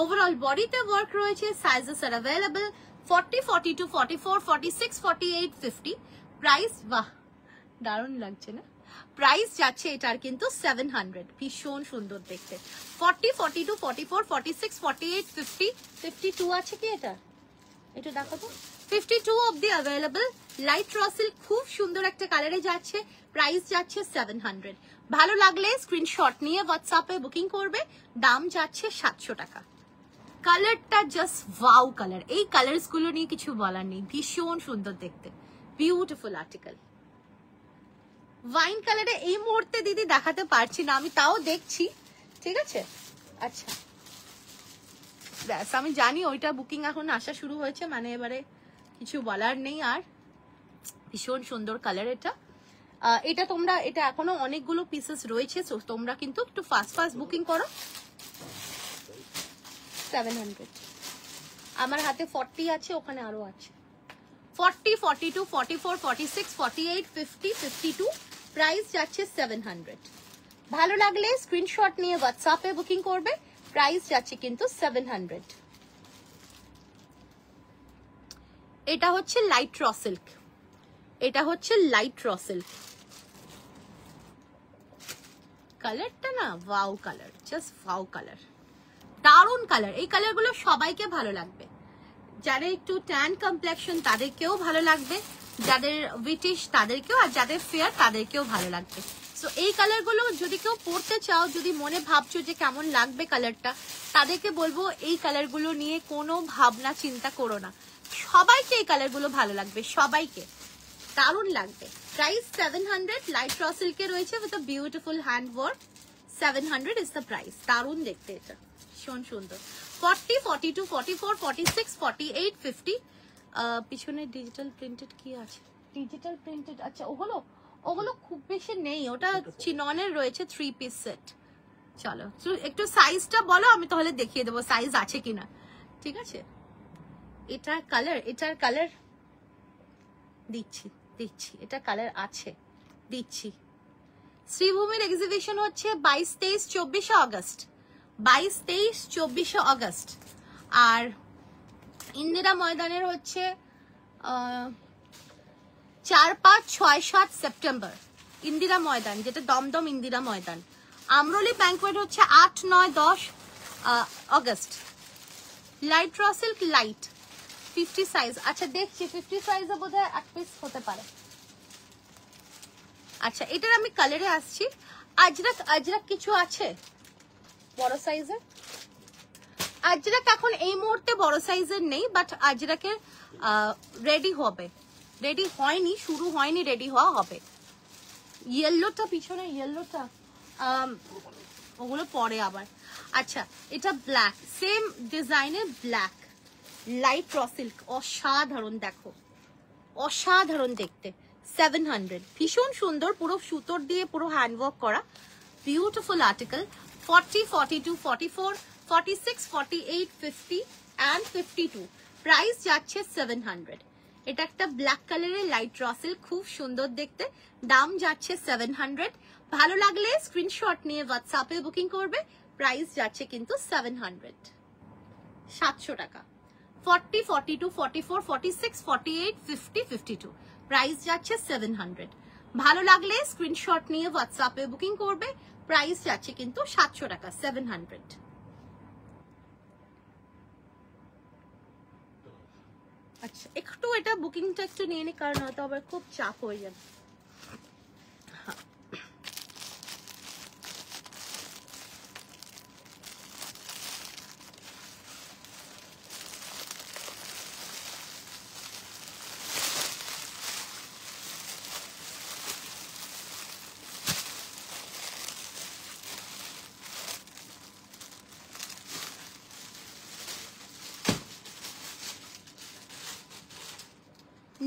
ওভারঅল বডিতে ওয়ার্ক রয়েছে, সাইজেস আর অ্যাভেলেবল 40, 42, 44, 46, 48, 50। প্রাইস বাহ দারুণ লাগছে না? প্রাইস যাচ্ছে এটার কিন্তু 700, ভীষণ সুন্দর দেখতে। 40, 42, 44, 46, 48, 50, 52 আছে কি এটা? এটা দেখো তো, 52 অবধি অ্যাভেলেবল। লাইট র সিল্ক খুব সুন্দর একটা কালারে যাচ্ছে, প্রাইস যাচ্ছে 700। ভালো লাগলে স্ক্রিনশট নিয়ে হোয়াটসঅ্যাপে বুকিং করবে, দাম যাচ্ছে 700 টাকা। কালারটা জাস্ট ওয়াও কালার, এই কালারস গুলো নিয়ে কিছু বলার নেই, ভীষণ সুন্দর দেখতে, বিউটিফুল আর্টিকেল। ওয়াইন কালারে এই মুহূর্তে দিদি দেখাতে পারছি না, আমি তাও দেখছি, ঠিক আছে? আচ্ছা ব্যাস, আমি জানি ওইটা বুকিং এখন আসা শুরু হয়েছে, মানে এবারে কিছু বলার নেই আর। ভীষণ সুন্দর কালার এটা। এটা তোমরা, এটা এখনো অনেকগুলো পিসেস রয়েছে, তো তোমরা কিন্তু একটু ফাস্ট ফাস্ট বুকিং করো। 700, আমার হাতে 40 আছে, ওখানে আরো আছে। 40, 42, 44, 46, 48, 50, 52, প্রাইস যাচ্ছে 700। ভালো লাগলে স্ক্রিনশট নিয়ে হোয়াটসঅ্যাপে বুকিং করবে, প্রাইস যাচ্ছে কিন্তু 700। এটা হচ্ছে লাইট র সিল্ক, এটা হচ্ছে লাইট র সিল্ক। কালারটা না wow colour, just wow colour, দারুণ কালার। এই কালারগুলো সবাইকে ভালো লাগবে, যাদের একটু ট্যান কমপ্লেকশন তাদেরকেও ভালো লাগবে, যাদের ব্রিটিশ তাদেরকেও, আর যাদের ফেয়ার তাদেরকেও ভালো লাগবে। সো এই কালারগুলো যদি কেউ পরতে চাও, যদি মনে ভাবছো যে কেমন লাগবে কালারটা, তাদেরকে বলবো এই কালারগুলো নিয়ে কোনো ভাবনা চিন্তা করো না, সবাইকে এই কালারগুলো ভালো লাগবে, সবাইকে দারুণ লাগবে। প্রাইস 700, লাইট র সিল্কে রয়েছে with a beautiful hand work. 700 is the price, দারুণ দেখতে এটা, ভীষণ সুন্দর। 40, 42, 44, 46, 48, 50। পিছনে ডিজিটাল প্রিন্টেড কি আছে? ডিজিটাল প্রিন্টেড, আচ্ছা ওগুলো খুব বেশি নেই, ওটা চিননের রয়েছে 3 পিস সেট। চলো একটু সাইজটা বলো, আমি তাহলে দেখিয়ে দেবো সাইজ আছে কিনা, ঠিক আছে? এটার কালার দিচ্ছি, এটা কালার আছে, দিচ্ছি। শ্রীভূমির এক্সিবিশন হচ্ছে 22, 23, 24 আগস্ট, 22, 23, 24 আগস্ট। আর ইন্দিরা ময়দানের হচ্ছে 4, 5, 6, 7 সেপ্টেম্বর ইন্দিরা ময়দান, যেটা দমদম ইন্দিরা ময়দান। আমরলি ব্যাংকোয়েট হচ্ছে 8, 9, 10 August. Light raw silk light 50 size, আচ্ছা দেখছি 50 সাইজে বোধহয় এক পিস হতে পারে। আচ্ছা এটার আমি কালারে আসছি। আজরাক কিছু আছে বড় সাইজের? আজরাক এখন এই মুহূর্তে বড় সাইজের নেই, বাট আজরাকের রেডি হবে, রেডি হয়নি, শুরু হয়নি, রেডি হওয়া হবে। ইয়েলোটা পিছনে, ইয়েলোটা ওগুলো পরে আবার। আচ্ছা এটা ব্ল্যাক, সেম ডিজাইনের ব্ল্যাক লাইট র সিল্ক, অসাধারণ, দেখো অসাধারণ দেখতে। 700, ভীষণ সুন্দর, পুরো সুতোর দিয়ে পুরো হ্যান্ডওয়ার্ক করা, বিউটিফুল আর্টিকেল। 40, 42, 44, 46, 48, 50 and 52, প্রাইস যাচ্ছে 700। এটা একটা ব্ল্যাক কালারের লাইট র সিল্ক, খুব সুন্দর দেখতে, দাম যাচ্ছে 700। ভালো লাগলে স্ক্রিনশট নিয়ে হোয়াটসঅ্যাপে বুকিং করবে, প্রাইস যাচ্ছে কিন্তু 700, 700 টাকা। 40, 42, 44, 46, 48, 50, 52, প্রাইস যাচ্ছে 700। ভালো লাগলে স্ক্রিনশট নিয়ে হোয়াটসঅ্যাপে বুকিং করবে, প্রাইস যাচ্ছে কিন্তু 700 টাকা, 700। আচ্ছা একটু এটা বুকিংটা একটু নিয়ে নি, কারণ হয়তো আবার খুব চাপ হয়ে যাবে।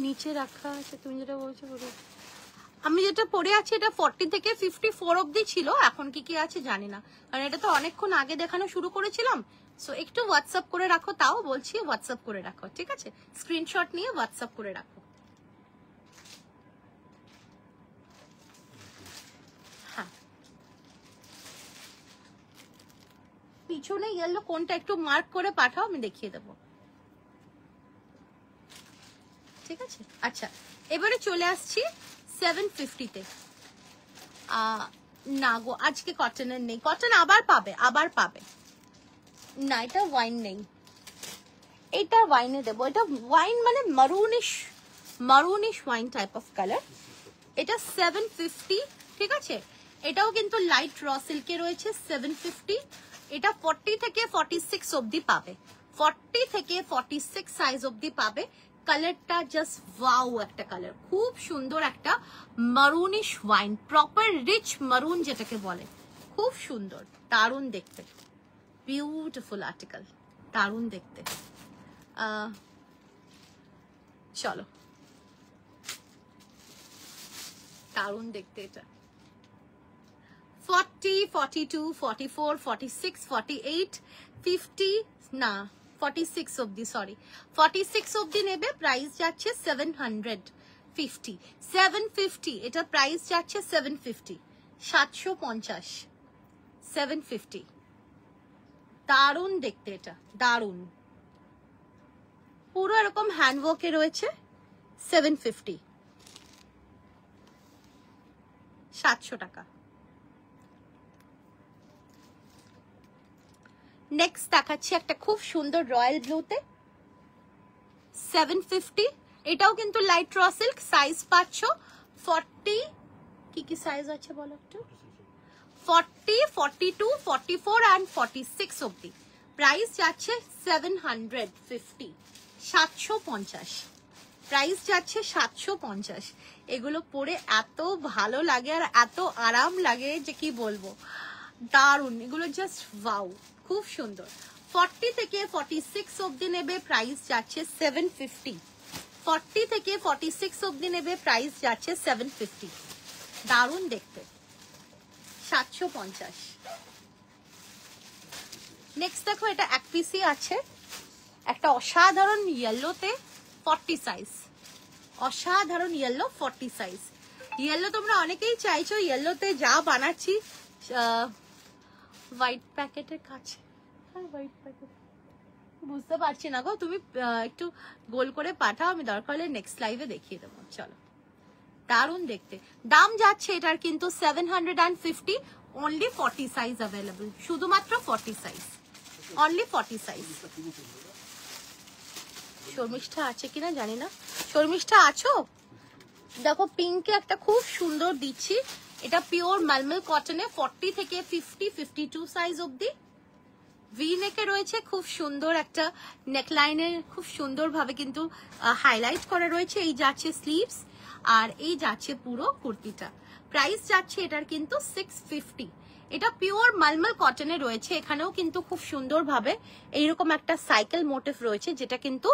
নিচে রাখা আছে, তুমি যেটা বলছো বলো। আমি যেটা পরে আছি এটা 40 থেকে 54 অবধি ছিল, এখন কি কি আছে জানি না, কারণ এটা তো অনেকক্ষণ আগে দেখানো শুরু করেছিলাম। সো একটু হোয়াটসঅ্যাপ করে রাখো, তাও বলছি হোয়াটসঅ্যাপ করে রাখো, ঠিক আছে? স্ক্রিনশট নিয়ে হোয়াটসঅ্যাপ করে রাখো। হ্যাঁ, পিছনে ইয়েলো কোনটা একটু মার্ক করে পাঠাও, আমি দেখিয়ে দেবো, ঠিক আছে? আচ্ছা, এবারে চলে আসছি 750 তে। না গো, আজকে কটনের নেই, কটন আবার পাবে, আবার পাবে না। এটা ওয়াইন নেই, এটা ওয়াইনে দেবো। এটা ওয়াইন মানে মারুনিশ ওয়াইন টাইপ অফ কালার। এটা 750, ঠিক আছে? এটাও কিন্তু লাইট র সিল্কে রয়েছে, 750। এটা 40 থেকে 46 অবধি পাবে, 40 থেকে 46 সাইজ অবধি পাবে। কালারটা জাস্ট ওয়াও একটা কালার, খুব সুন্দর একটা মারুনিশ ওয়াইন, প্রপার রিচ মারুন যেটাকে বলে, খুব সুন্দর, দারুণ দেখতে, বিউটিফুল আর্টিকেল, দারুণ দেখতে। চলো, দারুণ দেখতে এটা। 40, 42, 44, 46, 48, 50 না 46 অবধি, সরি 46 অবধি নেবে, প্রাইস যাচ্ছে 750, 750। এটা প্রাইস যাচ্ছে 750, 750, 750। দারুণ দেখতে এটা, দারুণ, পুরো এরকম হ্যান্ডওয়ার্কে রয়েছে, 750, 700 টাকা। নেক্সট দেখাচ্ছি একটা খুব সুন্দর রয়্যাল ব্লুতে, 750। এটাও কিন্তু লাইট র সিল্ক, সাইজ পাচ্ছ 40, কি সাইজ আছে বলো একটু, 40, 42, 44 and 46 অবধি। প্রাইস যাচ্ছে 750, 750, প্রাইস যাচ্ছে 750। এগুলো পরে এত ভালো লাগে আর এত আরাম লাগে যে কি বলবো, দারুণ, এগুলো জাস্ট ওয়াও, খুব সুন্দর। 40 থেকে 46 অবধি নেবে, প্রাইস যাচ্ছে 750, 40 থেকে 46 অবধি নেবে, প্রাইস যাচ্ছে 750, দারুণ দেখতে, 750। নেক্সট দেখো, এটা এক পিসি আছে, একটা অসাধারণ ইয়েলোতে 40 সাইজ, অসাধারণ ইয়েলো 40 সাইজ। ইয়েলো তোমরা অনেকেই চাইছো, ইয়েলোতে যা বানাচ্ছি, হোয়াইট প্যাকেটের কাছে, হ্যাঁ হোয়াইট প্যাকেট, বুঝতে পারছি না গো, তুমি একটু গোল করে পাঠাও, আমি দরকার হলে নেক্সট লাইভে দেখিয়ে দেবো। চলো, দারুণ দেখতে। দাম যাচ্ছে এটার কিন্তু 750, অনলি 40 সাইজ অ্যাভেলেবল, শুধুমাত্র 40 সাইজ, অনলি 40 সাইজ। শর্মিষ্ঠা আছে কিনা জানি না, শর্মিষ্ঠা আছো? দেখো পিঙ্কে একটা খুব সুন্দর দিচ্ছি, এটা পিওর মালমল কটনে, 40 থেকে 50, 52 সাইজ অবধি। ভি নেকে রয়েছে, খুব সুন্দর একটা নেকলাইনে, খুব সুন্দর ভাবে কিন্তু হাইলাইট করা রয়েছে। এই যাচ্ছে স্লিভস, আর এই যাচ্ছে পুরো কুর্তিটা। প্রাইস যাচ্ছে এটার কিন্তু 650। এটা পিওর মালমল কটনে রয়েছে, এখানেও কিন্তু খুব সুন্দর ভাবে এইরকম একটা সাইকেল মোটিভ রয়েছে, যেটা কিন্তু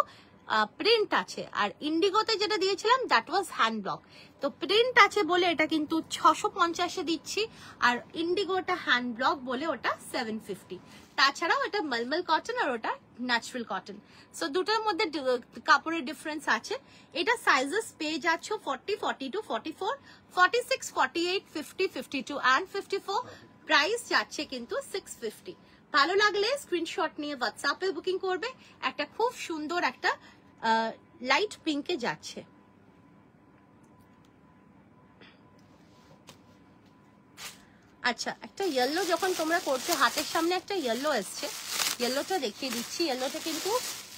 প্রিন্ট আছে। আর ইন্ডিগোতে যেটা দিয়েছিলাম দ্যাট ওয়াজ হ্যান্ড ব্লক, তো প্রিন্ট আছে বলে এটা কিন্তু 650-এ দিচ্ছি, আর ইন্ডিগোটা হ্যান্ড ব্লক বলে ওটা 750। তাছাড়াও এটা মলমল কটন আর ওটা ন্যাচারাল কটন, সো দুটোর মধ্যে কাপড়ের ডিফারেন্স আছে। এটা সাইজেস পেয়ে যাচ্ছ 40, 42, 44, 46, 48, 50, 52 and 54। প্রাইস যাচ্ছে কিন্তু 650। ভালো লাগলে স্ক্রিনশট নিয়ে হোয়াটসঅ্যাপে বুকিং করবে। একটা খুব সুন্দর একটা লাইট পিঙ্কে যাচ্ছে। আচ্ছা, একটা ইয়েলো যখন তোমরা করছো, হাতের সামনে একটা ইয়েলো এসছে, ইয়েলোটা দেখিয়ে দিচ্ছি। ইয়েলোটা কিন্তু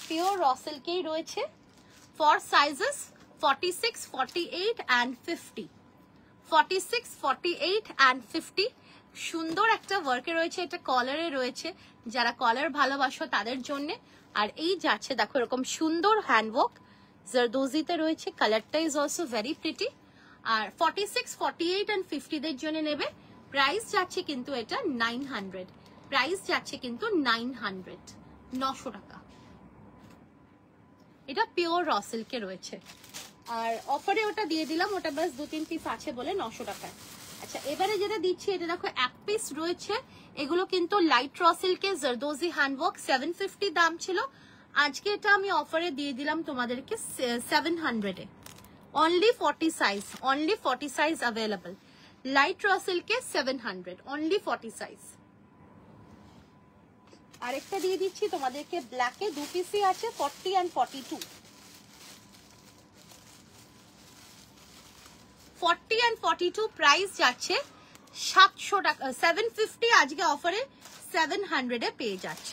পিওর র সিল্কেই রয়েছে, ফর সাইজেস 46, 48 and 50, 46, 48 and 50। সুন্দর একটা ওয়ার্কে রয়েছে, এটা কলারে রয়েছে, যারা কলার ভালোবাসো তাদের জন্য। আর এই যাচ্ছে দেখো এরকম সুন্দর হ্যান্ডওয়ার্ক, জারদোজিতে রয়েছে, কালারটা ইজ অলসো ভেরি প্রিটি। আর 46, 48 and 50 দের জন্য নেবে, প্রাইস যাচ্ছে কিন্তু এটা 900, প্রাইস যাচ্ছে কিন্তু 900, 900 টাকা। এটা পিওর র সিল্কে রয়েছে। আর অফারে ওটা দিয়ে দিলাম, ওটা বাস 2-3 পিস আছে বলে 900 টাকায়। আচ্ছা এবারে যেটা দিচ্ছি এটা দেখো এক পিস রয়েছে, এগুলো কিন্তু লাইট র সিল্কের জারদোজি হ্যান্ডওয়ার্ক, 750 দাম ছিল, আজকে এটা আমি অফারে দিয়ে দিলাম তোমাদেরকে 700 এ। Only 40 size, only 40 size available. Light raw সিল্কে 700, অনলি 40 সাইজ। আরেকটা দিয়ে দিচ্ছি তোমাদেরকে ব্ল্যাকে, 2 পিসই আছে, 40 and 42। 40 and 42 প্রাইস যাচ্ছে 700 টাকা, 750, আজকে অফারে 700 এ পেয়ে যাচ্ছ।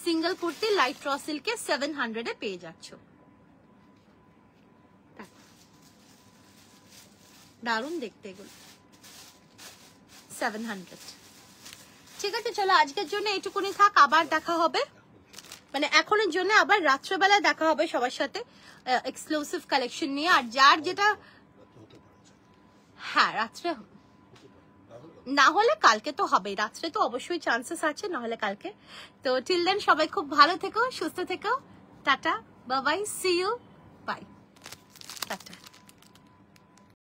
সিঙ্গেল কুর্তি লাইট র সিল্কে 700 এ পেয়ে যাচ্ছ। দারুণ দেখতে এগুলো, 700। ঠিক আছে চলো আজকের জন্য এইটুকুনি থাক, আবার দেখা হবে, মানে এখনের জন্য আবার রাত্রেবেলায় দেখা হবে সবার সাথে এক্সক্লুসিভ কালেকশন নিয়ে। আর যার যেটা, হ্যাঁ রাত্রে না হলে কালকে তো হবেই, রাত্রে তো অবশ্যই চান্সেস আছে, না হলে কালকে। তো টিল দেন সবাই খুব ভালো থেকো, সুস্থ থেকো, tata, bye bye, see you, by.